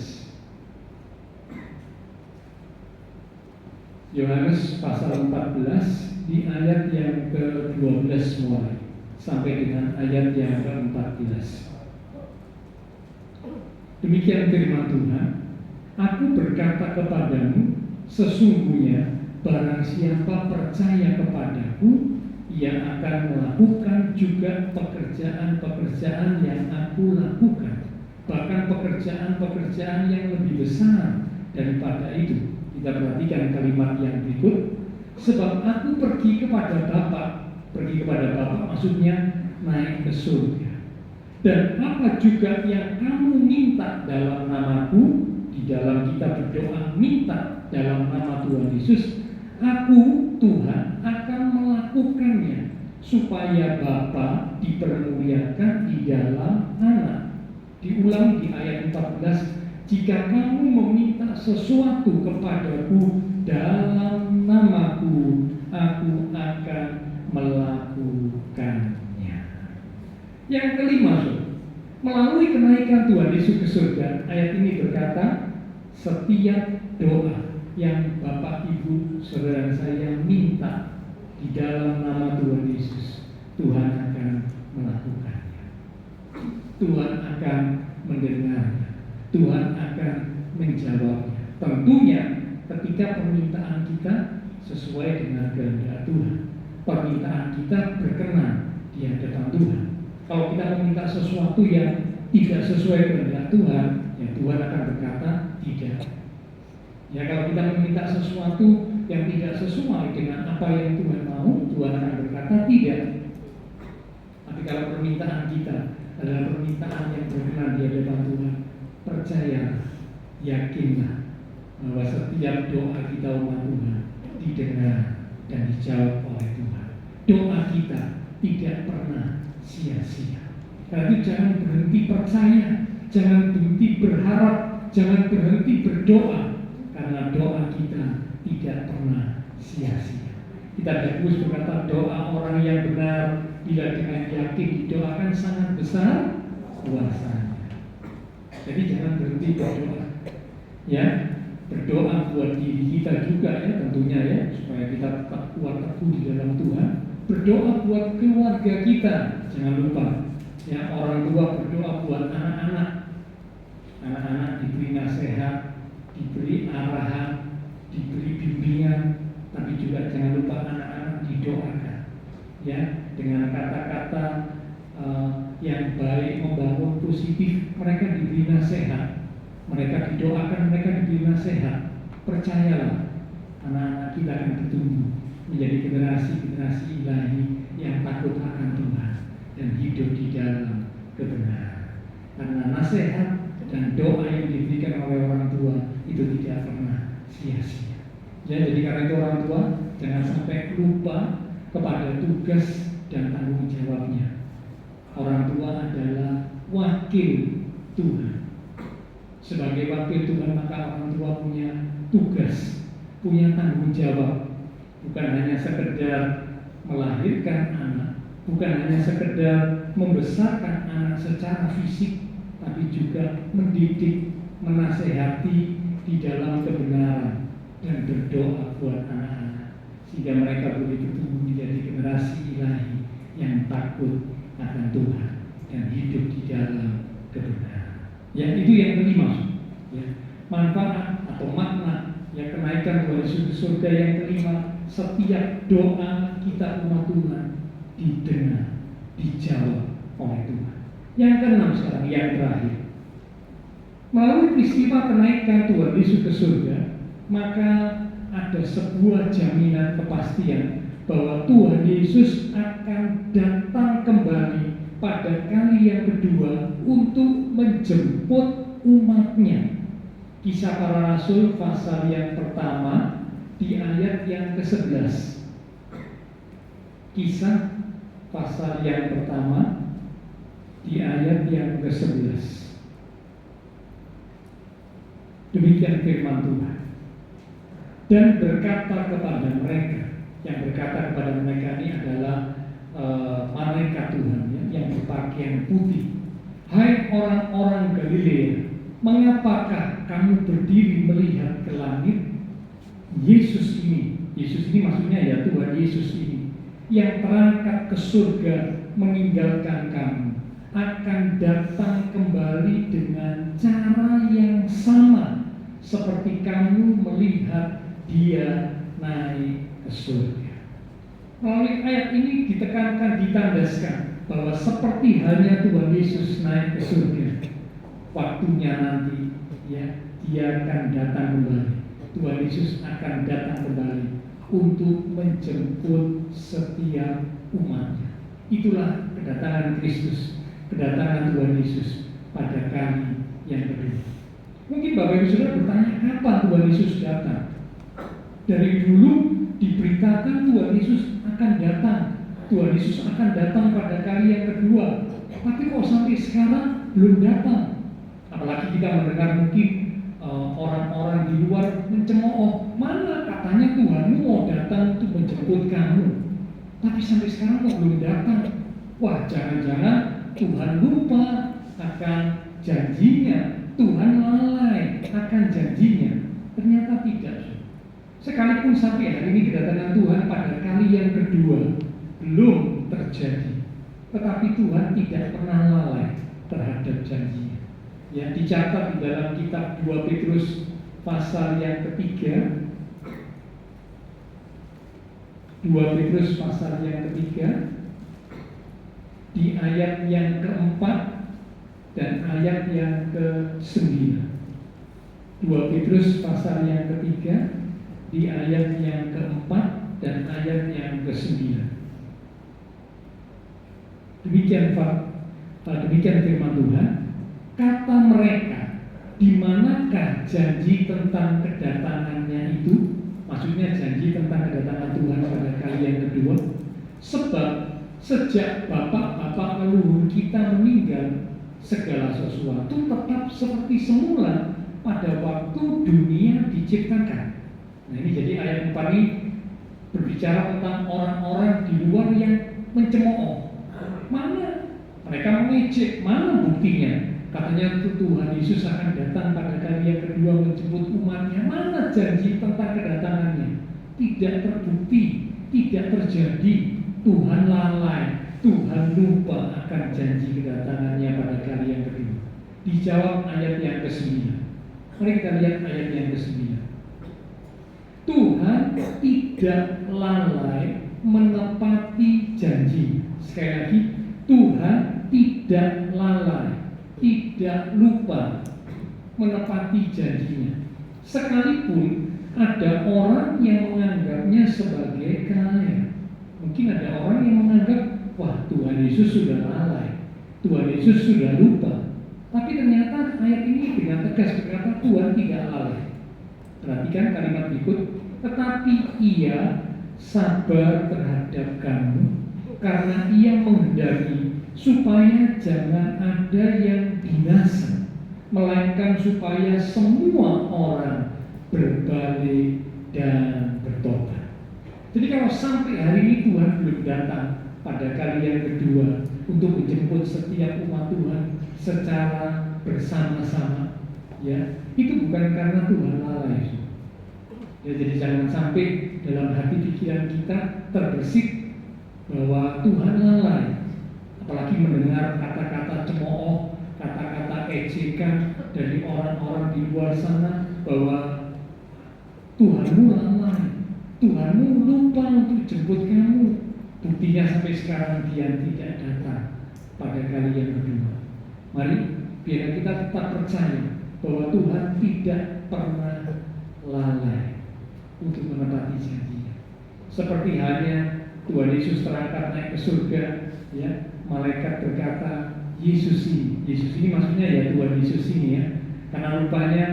[SPEAKER 2] Yohanes pasal 14 di ayat yang ke-12 mulai sampai dengan ayat yang ke-14. Demikian firman Tuhan, aku berkata kepadamu, sesungguhnya barang siapa percaya kepadaku, ia akan melakukan juga pekerjaan-pekerjaan yang aku lakukan, bahkan pekerjaan-pekerjaan yang lebih besar daripada itu. Kita perhatikan kalimat yang berikut, sebab aku pergi kepada Bapa. Pergi kepada Bapa maksudnya naik ke surga. Dan apa juga yang kamu minta dalam namaku, di dalam kita berdoa minta dalam nama Tuhan Yesus, aku Tuhan akan melakukannya supaya Bapa dipermuliakan di dalam Anak. Diulang di ayat 14, jika kamu meminta sesuatu kepadaku dalam namaku, aku akan melakukannya. Yang kelima, melalui kenaikan Tuhan Yesus ke surga, ayat ini berkata, setiap doa yang Bapak, Ibu, saudara saya minta di dalam nama Tuhan Yesus, Tuhan akan melakukannya. Tuhan akan mendengarnya. Tuhan akan menjawabnya. Tentunya ketika permintaan kita sesuai dengan kehendak Tuhan, permintaan kita berkenan di hadapan Tuhan. Kalau kita meminta sesuatu yang tidak sesuai kehendak Tuhan, ya Tuhan akan berkata tidak. Ya, kalau kita meminta sesuatu yang tidak sesuai dengan apa yang Tuhan mau, Tuhan akan berkata tidak. Tapi kalau permintaan kita adalah permintaan yang berkenan di hadapan Tuhan, percaya, yakinlah bahwa setiap doa kita umat Tuhan didengar dan dijawab oleh Tuhan. Doa kita tidak pernah sia-sia. Karena itu jangan berhenti percaya, jangan berhenti berharap, jangan berhenti berdoa, karena doa kita tidak pernah sia-sia. Kita Yakobus berkata, doa orang yang benar bila dengan yakin didoakan sangat besar kuasanya. Jadi jangan berhenti berdoa, ya, berdoa buat diri kita juga ya tentunya ya, supaya kita tetap kuat teguh di dalam Tuhan. Berdoa buat keluarga kita, jangan lupa. Ya, orang tua berdoa buat anak-anak. Anak-anak diberi nasihat, diberi arahan, diberi bimbingan, tapi juga jangan lupa anak-anak didoakan. Ya, dengan kata-kata yang baik, membangun positif, mereka diberi nasihat, mereka didoakan, mereka diberi nasihat. Percayalah, anak-anak kita akan bertumbuh menjadi generasi-generasi ilahi yang takut akan Tuhan dan hidup di dalam kebenaran. Karena nasihat dan doa yang diberikan oleh orang tua itu tidak pernah sia-sia. Ya, jadi karena itu orang tua jangan sampai lupa kepada tugas dan tanggung jawabnya. Orang tua adalah wakil Tuhan. Sebagai wakil Tuhan, maka orang tua punya tugas, punya tanggung jawab. Bukan hanya sekedar melahirkan anak, bukan hanya sekedar membesarkan anak secara fisik, tapi juga mendidik, menasehati di dalam kebenaran dan berdoa buat anak-anak, sehingga mereka boleh bertumbuh menjadi generasi ilahi yang takut akan Tuhan dan hidup di dalam kebenaran. Ya, itu yang kelima. Ya, manfaat atau makna yang kenaikan Tuhan Yesus ke surga yang kelima, setiap doa kita umat Tuhan didengar, dijawab oleh Tuhan. Yang keenam sekarang, yang terakhir, melalui peristiwa kenaikan Tuhan Yesus ke surga, maka ada sebuah jaminan kepastian bahwa Tuhan Yesus akan datang kembali pada kali yang kedua untuk menjemput umatnya. Kisah Para Rasul pasal yang pertama di ayat yang ke-11. Kisah pasal yang pertama di ayat yang ke-11. Demikian firman Tuhan. Dan berkata kepada mereka, yang berkata kepada mereka ini adalah malaikat Tuhan yang berpakaian putih. Hai orang-orang Galilea, mengapakah kamu berdiri melihat ke langit? Yesus ini maksudnya ya Tuhan Yesus ini, yang terangkat ke surga meninggalkan kamu, akan datang kembali dengan cara yang sama seperti kamu melihat dia naik ke surga. Melalui ayat ini ditekankan, ditandaskan bahwa seperti halnya Tuhan Yesus naik ke surga, waktunya nanti ya dia akan datang kembali. Tuhan Yesus akan datang kembali untuk menjemput setiap umatnya. Itulah kedatangan Kristus, kedatangan Tuhan Yesus pada kali yang kedua. Mungkin Bapak Ibu Saudara bertanya, kapan Tuhan Yesus datang? Dari dulu diberitakan Tuhan Yesus akan datang. Tuhan Yesus akan datang pada kali yang kedua. Tapi kok sampai sekarang belum datang? Apalagi kita mendengar mungkin orang-orang di luar mencemooh, mana katanya Tuhanmu mau datang untuk menjemput kamu, tapi sampai sekarang kok belum datang. Wah, jangan-jangan Tuhan lupa akan janjinya, Tuhan lalai akan janjinya. Ternyata tidak. Sekalipun sampai hari ini kedatangan Tuhan pada kali yang kedua belum terjadi, tetapi Tuhan tidak pernah lalai terhadap janjinya. Ya, dicatat di dalam kitab 2 Petrus pasal yang ketiga, 2 Petrus pasal yang ketiga di ayat yang keempat dan ayat yang ke-9. 2 Petrus pasal yang ketiga di ayat yang keempat dan ayat yang ke-9. Demikian firman Tuhan. Kata mereka, di manakah janji tentang kedatangannya itu? Maksudnya janji tentang kedatangan Tuhan pada kali yang kedua. Sebab sejak bapak-bapak leluhur kita meninggal, segala sesuatu tetap seperti semula pada waktu dunia diciptakan. Nah, ini jadi ayat 4 ini berbicara tentang orang-orang di luar yang mencemooh. Mana mereka mengejek, mana buktinya? Katanya Tuhan Yesus akan datang pada kali yang kedua menjemput umatnya. Mana janji tentang kedatangannya? Tidak terbukti, tidak terjadi. Tuhan lalai, Tuhan lupa akan janji kedatangannya pada kali yang kedua. Dijawab ayat yang ke-9. Mari kita lihat ayat yang ke-9. Tuhan tidak lalai menepati janji. Sekali lagi, Tuhan tidak lalai, tidak lupa menepati janjinya. Sekalipun ada orang yang menganggapnya sebagai kelalaian. Mungkin ada orang yang menganggap, wah, Tuhan Yesus sudah lalai, Tuhan Yesus sudah lupa. Tapi ternyata ayat ini dengan tegas berkata Tuhan tidak lalai. Perhatikan kalimat berikut, tetapi Ia sabar terhadap kamu karena Ia menghendaki supaya jangan ada yang binasa, melainkan supaya semua orang berbalik dan bertobat. Jadi kalau sampai hari ini Tuhan belum datang pada kali yang kedua untuk menjemput setiap umat Tuhan secara bersama-sama, ya, itu bukan karena Tuhan lalai. Ya, jadi jangan sampai dalam hati pikiran kita terbersit bahwa Tuhan lalai, apalagi mendengar kata-kata cemooh, kata-kata ejekan dari orang-orang di luar sana bahwa Tuhanmu lalai, Tuhanmu lupa untuk jemput kamu. Buktinya sampai sekarang dia tidak datang pada kali yang kedua. Mari biar kita tetap percaya bahwa Tuhan tidak pernah lalai untuk menepati janjinya. Seperti halnya Tuhan Yesus terangkat naik ke surga, ya, malaikat berkata, Yesus ini maksudnya ya Tuhan Yesus ini, ya, karena rupanya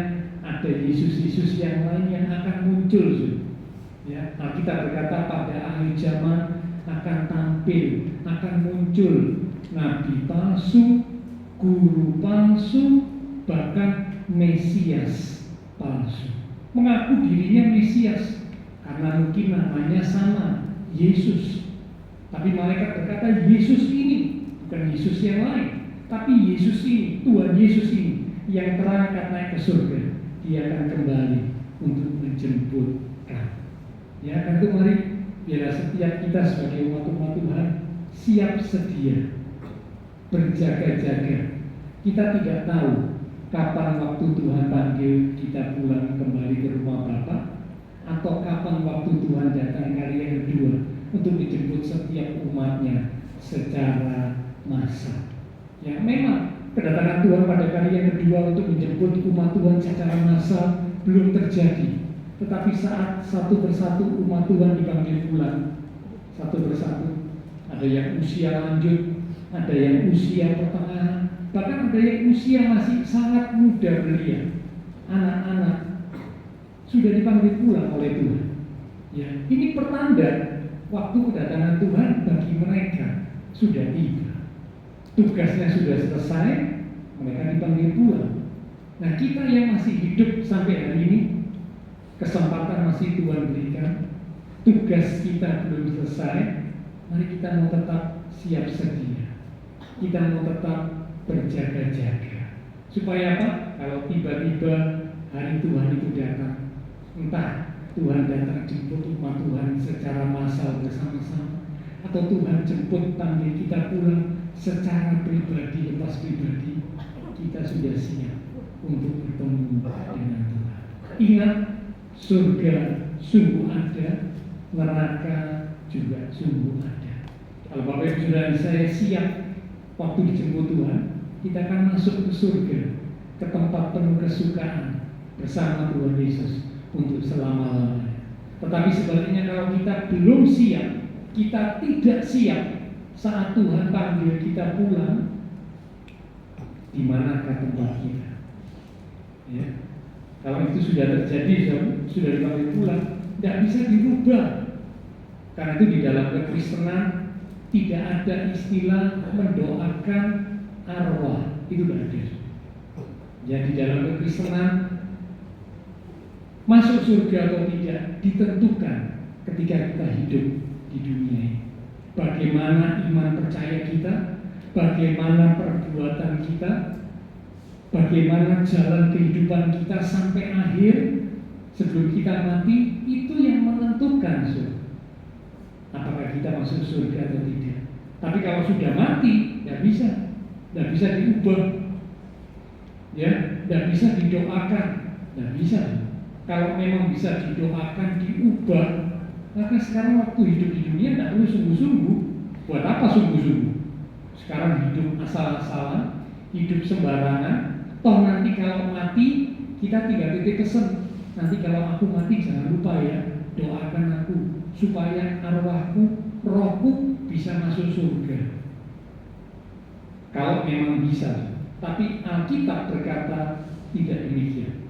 [SPEAKER 2] ada Yesus yang lain yang akan muncul, ya. Kita berkata pada akhir zaman akan tampil, akan muncul nabi palsu, guru palsu, bahkan Mesias palsu, mengaku dirinya Mesias karena mungkin namanya sama, Yesus. Tapi malaikat berkata Yesus ini, bukan Yesus yang lain, tapi Yesus ini, Tuhan Yesus ini yang terangkat naik ke surga. Dia akan kembali untuk menjemput kamu. Ya, kan itu mari biarlah setiap kita sebagai umat Tuhan siap sedia, berjaga-jaga. Kita tidak tahu kapan waktu Tuhan panggil kita pulang kembali ke rumah Bapa, atau kapan waktu Tuhan datang kali yang kedua untuk menjemput setiap umatnya secara massal. Ya, memang kedatangan Tuhan pada kali yang kedua untuk menjemput umat Tuhan secara massal belum terjadi. Tetapi saat satu persatu umat Tuhan dipanggil pulang, satu persatu, ada yang usia lanjut, ada yang usia pertengahan, bahkan ada yang usia masih sangat muda belia, anak-anak sudah dipanggil pulang oleh Tuhan. Ya, ini pertanda waktu kedatangan Tuhan bagi mereka sudah tiba. Tugasnya sudah selesai, mereka dipanggil pulang. Nah, kita yang masih hidup sampai hari ini, kesempatan masih Tuhan berikan, tugas kita belum selesai. Mari kita mau tetap siap sedia, kita mau tetap berjaga-jaga. Supaya apa? Kalau tiba-tiba hari Tuhan itu datang, entah Tuhan datang jemput umat Tuhan secara massal bersama-sama, atau Tuhan jemput panggil kita pulang secara pribadi, lepas pribadi, kita sudah siap untuk bertemu dengan Tuhan. Ingat, surga sungguh ada, neraka juga sungguh ada. Kalau Bapak Ibu Saudara saya siap waktu dijemput Tuhan, kita akan masuk ke surga, ke tempat penuh kesukaan bersama Tuhan Yesus untuk selama-lamanya. Tetapi sebaliknya kalau kita belum siap, kita tidak siap saat Tuhan panggil kita pulang, di manakah tempat kita? Ya. Kalau itu sudah terjadi, sudah dipanggil pulang, tidak bisa dirubah. Karena itu di dalam kekristenan tidak ada istilah mendoakan arwah, itu tidak ada. Jadi dalam kekristenan masuk surga atau tidak ditentukan ketika kita hidup di dunia ini. Bagaimana iman percaya kita, bagaimana perbuatan kita, bagaimana jalan kehidupan kita sampai akhir sebelum kita mati, itu yang menentukan apakah kita masuk surga atau tidak. Tapi kalau sudah mati, tidak bisa diubah, ya, tidak bisa didoakan, tidak bisa. Kalau memang bisa didoakan, diubah, maka sekarang waktu hidup di dunia tidak perlu sungguh-sungguh. Buat apa sungguh-sungguh? Sekarang hidup asal-asalan, hidup sembarangan. Toh nanti kalau mati, kita tinggal titip pesan. Nanti kalau aku mati jangan lupa ya, doakan aku supaya arwahku, rohku bisa masuk surga. Kalau memang bisa. Tapi Alkitab berkata tidak demikian.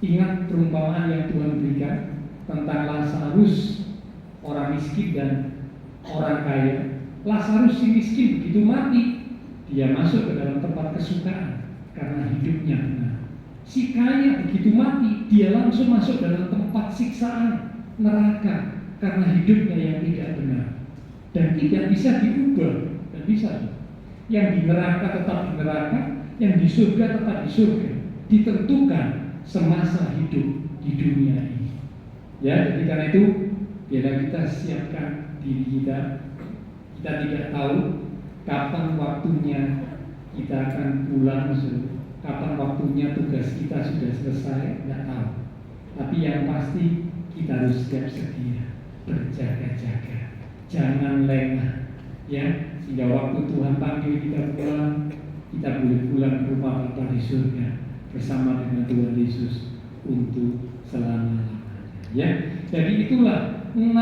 [SPEAKER 2] Ingat perumpamaan yang Tuhan berikan tentang Lazarus, orang miskin dan orang kaya. Lazarus si miskin begitu mati, dia masuk ke dalam tempat kesukaan karena hidupnya benar. Si kaya begitu mati, dia langsung masuk dalam tempat siksaan neraka karena hidupnya yang tidak benar dan tidak bisa diubah. Dan bisa, yang di neraka tetap di neraka, yang di surga tetap di surga, ditentukan semasa hidup di dunia ini. Ya, jadi karena itu biarlah kita siapkan diri kita. Kita tidak tahu kapan waktunya kita akan pulang, kapan waktunya tugas kita sudah selesai, tidak tahu. Tapi yang pasti kita harus siap sedia, berjaga-jaga, jangan lengah, ya, sehingga waktu Tuhan panggil kita pulang, kita boleh pulang ke rumah Bapa di surga bersama dengan Tuhan Yesus untuk selama-lamanya. Ya, jadi itulah 6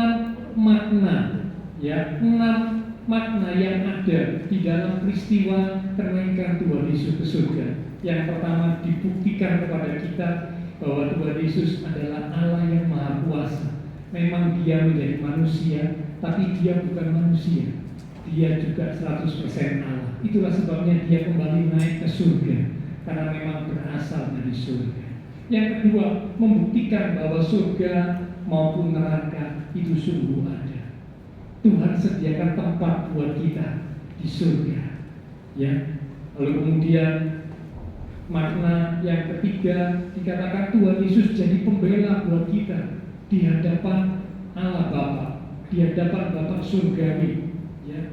[SPEAKER 2] makna, ya, 6 makna yang ada di dalam peristiwa kenaikan Tuhan Yesus ke surga. Yang pertama, dibuktikan kepada kita bahwa Tuhan Yesus adalah Allah yang Maha Kuasa. Memang Dia menjadi manusia, tapi Dia bukan manusia. Dia juga 100% Allah. Itulah sebabnya Dia kembali naik ke surga, karena memang berasal dari surga. Yang kedua, membuktikan bahwa surga maupun neraka itu sungguh ada. Tuhan sediakan tempat buat kita di surga, ya. Lalu kemudian makna yang ketiga, dikatakan Tuhan Yesus jadi pembela buat kita di hadapan Allah Bapa, di hadapan Bapa surgawi, ya.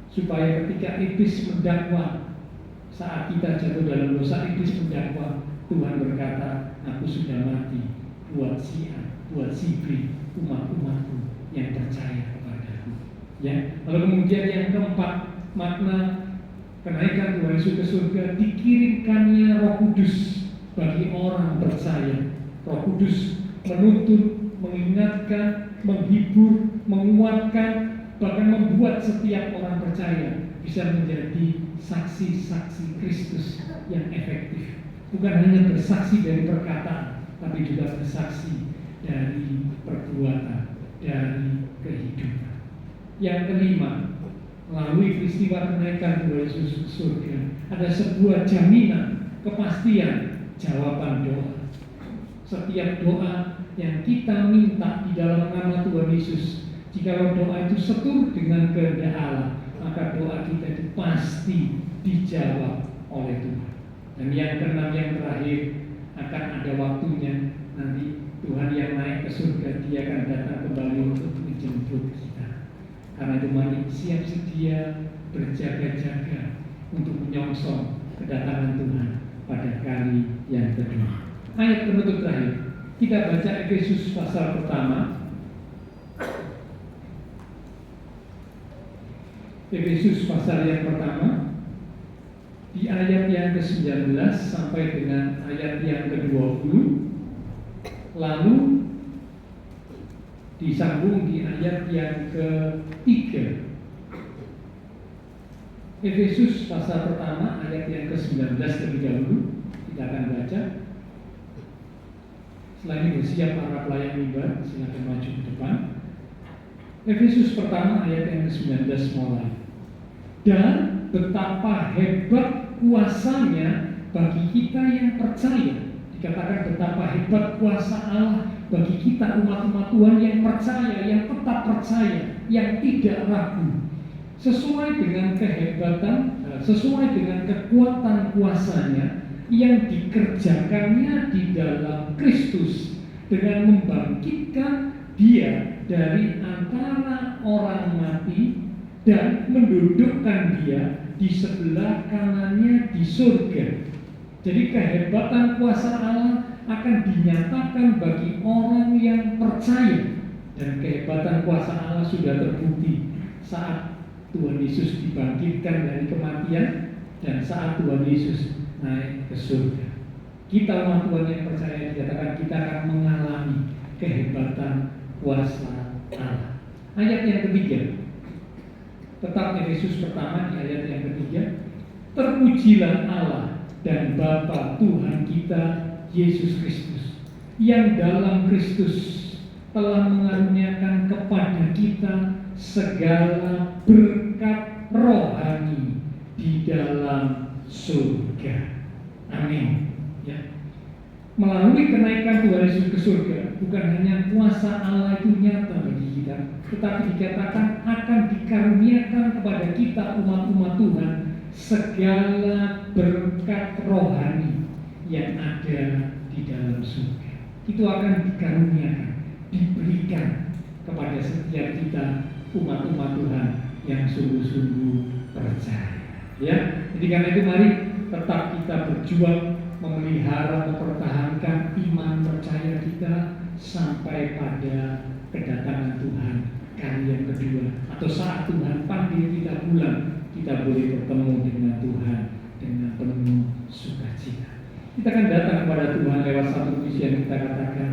[SPEAKER 2] Supaya ketika iblis mendakwa saat kita jatuh dalam dosa, iblis mendakwa, Tuhan berkata, aku sudah mati buat si A, buat si B, umat-umatku yang percaya. Ya, lalu kemudian yang keempat, makna kenaikan Tuhan Yesus ke surga, dikirimkannya Roh Kudus bagi orang percaya. Roh Kudus menuntun, mengingatkan, menghibur, menguatkan, bahkan membuat setiap orang percaya bisa menjadi saksi-saksi Kristus yang efektif. Bukan hanya bersaksi dari perkataan, tapi juga bersaksi dari perbuatan, dari kehidupan. Yang kelima, melalui peristiwa kenaikan Tuhan Yesus ke surga, ada sebuah jaminan, kepastian, jawaban doa. Setiap doa yang kita minta di dalam nama Tuhan Yesus, jika doa itu seturut dengan kehendak Allah, maka doa kita itu pasti dijawab oleh Tuhan. Dan yang keenam, yang terakhir, akan ada waktunya nanti Tuhan yang naik ke surga, Dia akan datang kembali untuk menjemput kita. Karena itu mari siap sedia, berjaga-jaga untuk menyongsong kedatangan Tuhan pada kali yang kedua. Ayat penutup terakhir, kita baca Efesus pasal pertama. Efesus pasal yang pertama, di ayat yang ke-19 sampai dengan ayat yang ke-20, lalu disambung di ayat yang ke-3. Efesus pasal pertama ayat yang ke-19 terlebih dahulu, kita akan baca. Setelah ini bersiap para pelayan mimbar, silakan maju ke depan. Efesus pertama ayat yang ke-19 mulai. Dan betapa hebat kuasanya bagi kita yang percaya. Dikatakan betapa hebat kuasa Allah bagi kita umat-umat Tuhan yang percaya, yang tetap percaya, yang tidak ragu. Sesuai dengan kehebatan, sesuai dengan kekuatan kuasanya yang dikerjakannya di dalam Kristus dengan membangkitkan Dia dari antara orang mati dan mendudukkan Dia di sebelah kanannya di surga. Jadi kehebatan kuasa Allah akan dinyatakan bagi orang yang percaya, dan kehebatan kuasa Allah sudah terbukti saat Tuhan Yesus dibangkitkan dari kematian dan saat Tuhan Yesus naik ke surga. Kita umat Tuhan yang percaya dikatakan kita akan mengalami kehebatan kuasa Allah. Ayat yang ketiga, tetap Efesus pertama di ayat yang ketiga, terpujilah Allah dan Bapa Tuhan kita Yesus Kristus, yang dalam Kristus telah mengaruniakan kepada kita segala berkat berkat rohani di dalam surga. Amin. Ya. Melalui kenaikan Tuhan Yesus ke surga, bukan hanya kuasa Allah itu nyata bagi kita, tetapi dikatakan akan dikaruniakan kepada kita umat-umat Tuhan segala berkat rohani yang ada di dalam surga. Itu akan dikaruniakan, diberikan kepada setiap kita umat-umat Tuhan yang sungguh-sungguh percaya. Ya, jadi karena itu mari tetap kita berjuang memelihara, mempertahankan iman percaya kita sampai pada kedatangan Tuhan kali yang kedua, atau saat Tuhan panggil kita pulang, kita boleh bertemu dengan Tuhan dengan penuh sukacita. Kita akan datang kepada Tuhan lewat satu puisi yang kita katakan,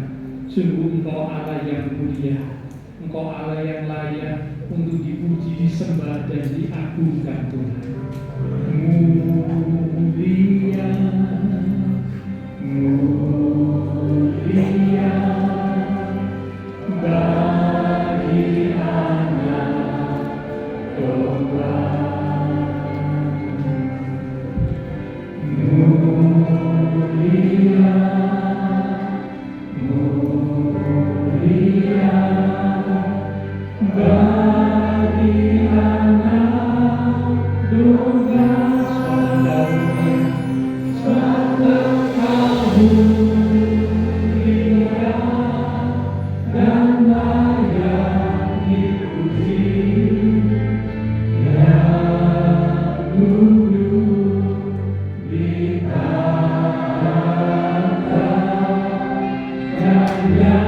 [SPEAKER 2] sungguh Engkau Allah yang mulia, Engkau Allah yang layak untuk dipuji, disembah dan diagungkan Tuhan. Mulia, mulia bagi anak domba. Mulia, mulia bagi anak domba. Mulia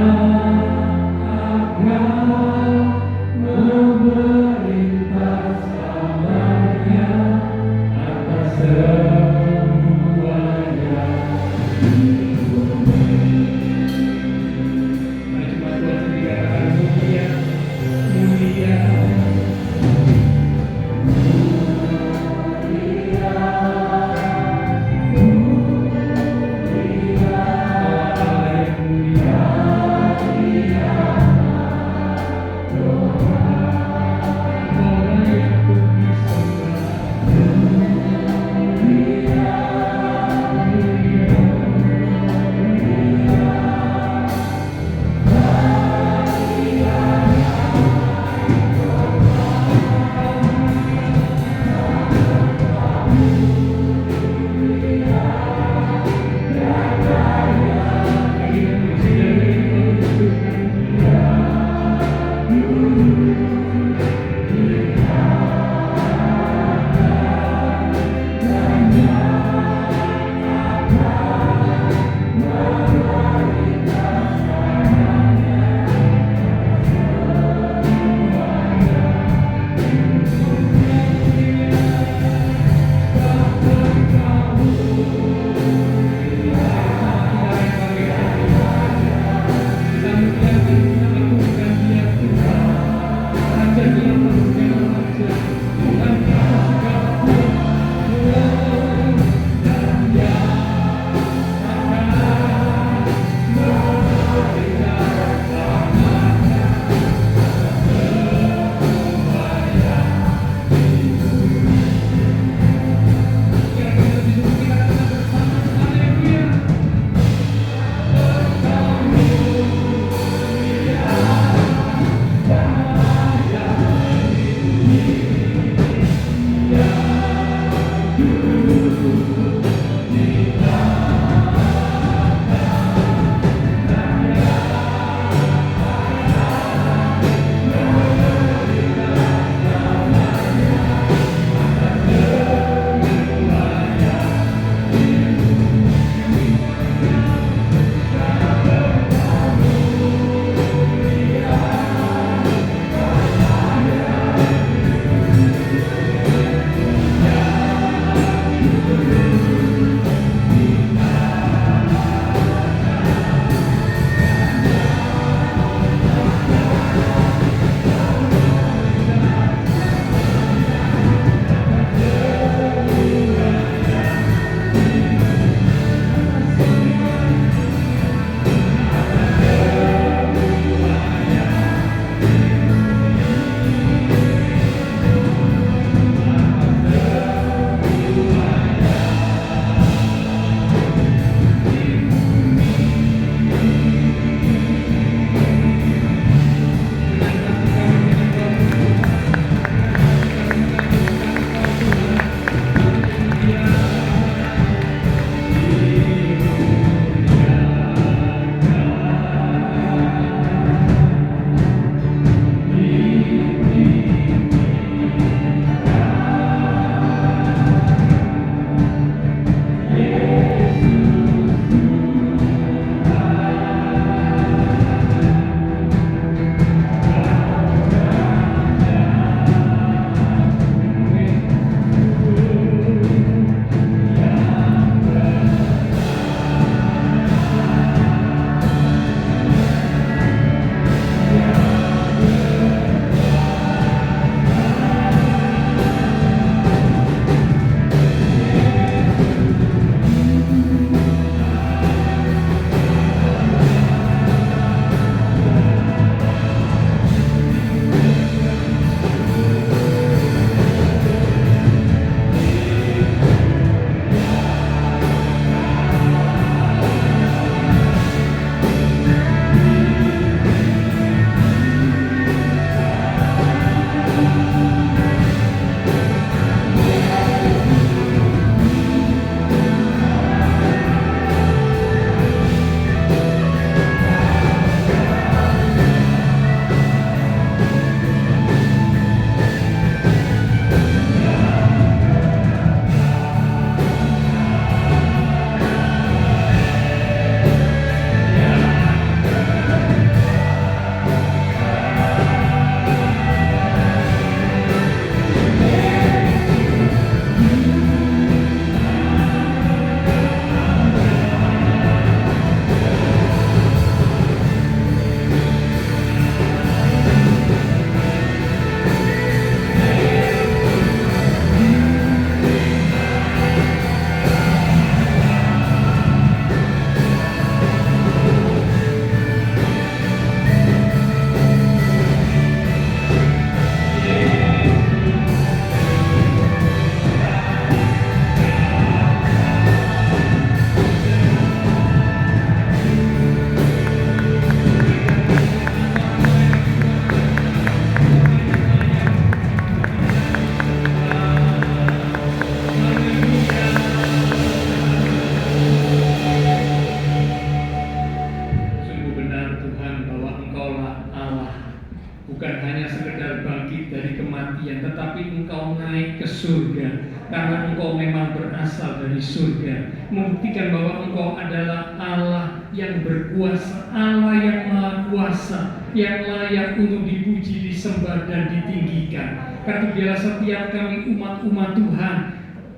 [SPEAKER 2] berasal dari surga, membuktikan bahwa Engkau adalah Allah yang berkuasa, Allah yang maha kuasa, yang layak untuk dipuji, disembah, dan ditinggikan. Karena biarlah setiap kami umat-umat Tuhan,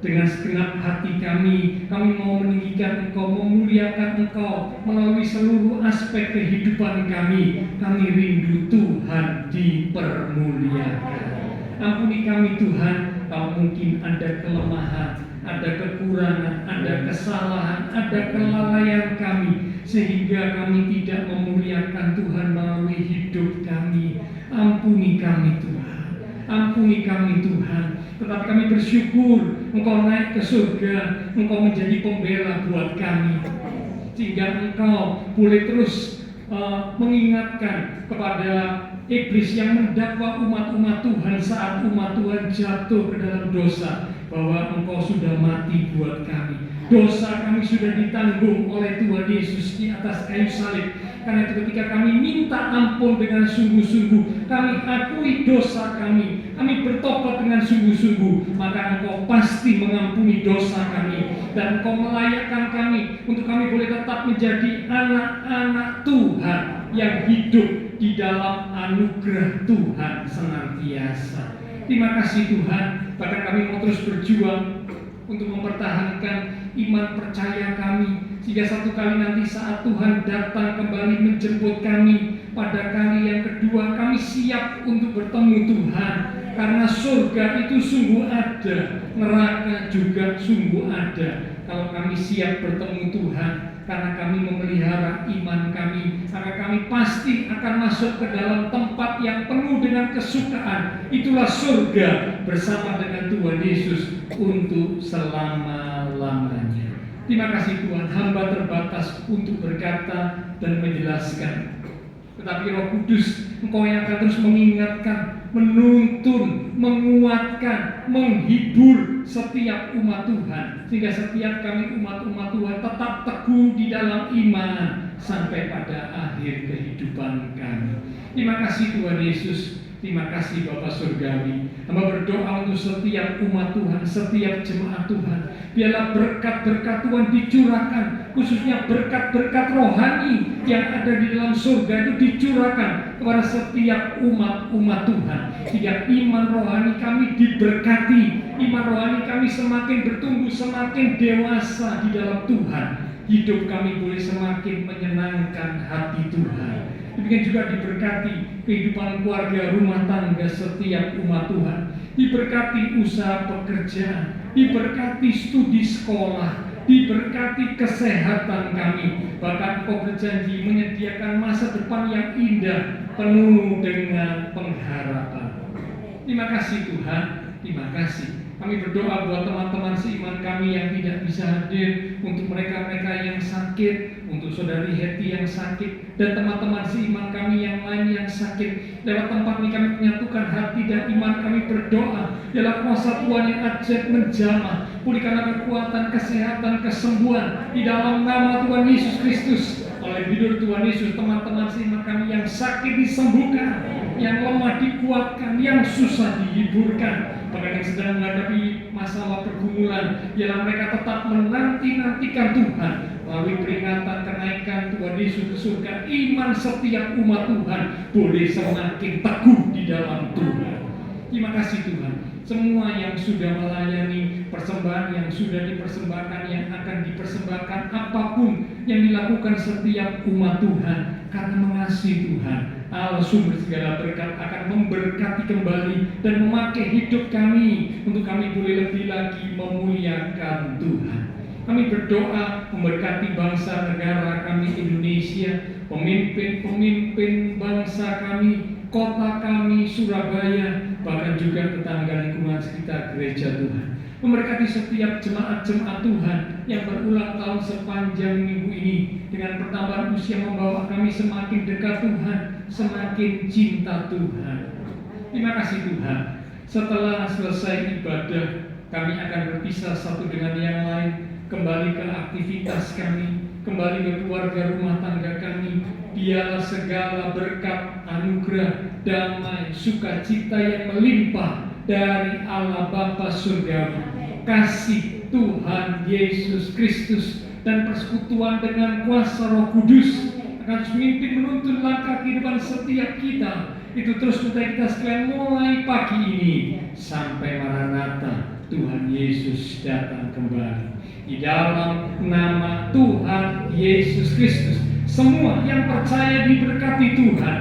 [SPEAKER 2] dengan segenap hati kami mau meninggikan Engkau, memuliakan Engkau melalui seluruh aspek kehidupan kami. Kami rindu Tuhan dipermuliakan. Ampuni kami Tuhan, kalau mungkin ada kelemahan, ada kekurangan, ada kesalahan, ada kelalaian kami, sehingga kami tidak memuliakan Tuhan melalui hidup kami. Ampuni kami Tuhan, ampuni kami Tuhan. Tetapi kami bersyukur Engkau naik ke surga, Engkau menjadi pembela buat kami, sehingga Engkau boleh terus mengingatkan kepada iblis yang mendakwa umat-umat Tuhan saat umat Tuhan jatuh ke dalam dosa, bahwa Engkau sudah mati buat kami. Dosa kami sudah ditanggung oleh Tuhan Yesus di atas kayu salib. Karena itu ketika kami minta ampun dengan sungguh-sungguh, kami akui dosa kami bertobat dengan sungguh-sungguh, maka Engkau pasti mengampuni dosa kami, dan Engkau melayakkan kami untuk kami boleh tetap menjadi anak-anak Tuhan yang hidup di dalam anugerah Tuhan senantiasa. Terima kasih Tuhan, bahkan kami mau terus berjuang untuk mempertahankan iman percaya kami, sehingga satu kali nanti saat Tuhan datang kembali menjemput kami pada kali yang kedua, kami siap untuk bertemu Tuhan. Karena surga itu sungguh ada, neraka juga sungguh ada. Kalau kami siap bertemu Tuhan, karena kami memelihara iman kami, maka kami pasti akan masuk ke dalam tempat yang penuh dengan kesukaan. Itulah surga bersama dengan Tuhan Yesus untuk selama-lamanya. Terima kasih Tuhan, hamba terbatas untuk berkata dan menjelaskan, tetapi Roh Kudus, Engkau yang akan terus mengingatkan, menuntun, menguatkan, menghibur setiap umat Tuhan, sehingga setiap kami umat-umat Tuhan tetap teguh di dalam iman sampai pada akhir kehidupan kami. Terima kasih Tuhan Yesus, terima kasih Bapa Surgawi. Hamba berdoa untuk setiap umat Tuhan, setiap jemaat Tuhan, biarlah berkat-berkat Tuhan dicurahkan, khususnya berkat-berkat rohani yang ada di dalam surga itu dicurahkan kepada setiap umat-umat Tuhan, sehingga iman rohani kami diberkati, iman rohani kami semakin bertumbuh, semakin dewasa di dalam Tuhan. Hidup kami boleh semakin menyenangkan hati Tuhan. Demikian juga diberkati kehidupan keluarga, rumah tangga setiap umat Tuhan, diberkati usaha pekerjaan, diberkati studi sekolah, diberkati kesehatan kami. Bahkan Engkau berjanji menyediakan masa depan yang indah, penuh dengan pengharapan. Terima kasih Tuhan, terima kasih. Kami berdoa buat teman-teman seiman kami yang tidak bisa hadir, untuk mereka-mereka yang sakit, untuk saudari Heti yang sakit, dan teman-teman seiman kami yang lain yang sakit. Lewat tempat ini kami menyatukan hati dan iman kami berdoa, dalam kuasa Tuhan yang ajaib menjamah, pulihkanlah kekuatan, kesehatan, kesembuhan di dalam nama Tuhan Yesus Kristus. Oleh hidup Tuhan Yesus, teman-teman seiman kami yang sakit disembuhkan, yang lemah dikuatkan, yang susah dihiburkan. Bahkan yang sedang menghadapi masalah pergumulan, biarlah mereka tetap menanti-nantikan Tuhan melalui peringatan kenaikan Tuhan Yesus ke surga. Iman setiap umat Tuhan boleh semakin teguh di dalam Tuhan. Terima kasih Tuhan. Semua yang sudah melayani persembahan yang sudah dipersembahkan, yang akan dipersembahkan, apapun yang dilakukan setiap umat Tuhan, karena mengasihi Tuhan, Allah sumber segala berkat akan memberkati kembali dan memakai hidup kami untuk kami boleh lebih lagi memuliakan Tuhan. Kami berdoa memberkati bangsa negara kami Indonesia, pemimpin-pemimpin bangsa kami, kota kami Surabaya, bahkan juga tetangga lingkungan sekitar gereja Tuhan. Memberkati setiap jemaat-jemaat Tuhan yang berulang tahun sepanjang minggu ini, dengan pertambahan usia membawa kami semakin dekat Tuhan, semakin cinta Tuhan. Terima kasih Tuhan. Setelah selesai ibadah, kami akan berpisah satu dengan yang lain, kembali ke aktivitas kami, kembali ke keluarga rumah tangga kami. Biarlah segala berkat, anugerah, damai, sukacita yang melimpah dari Allah Bapa Surgawi, kasih, Tuhan Yesus Kristus dan persekutuan dengan kuasa Roh Kudus akan terus memimpin menuntun langkah kehidupan setiap kita. Itu terus kita sekalian mulai pagi ini sampai Maranatha, Tuhan Yesus datang kembali. Di dalam nama Tuhan Yesus Kristus, semua yang percaya diberkati Tuhan,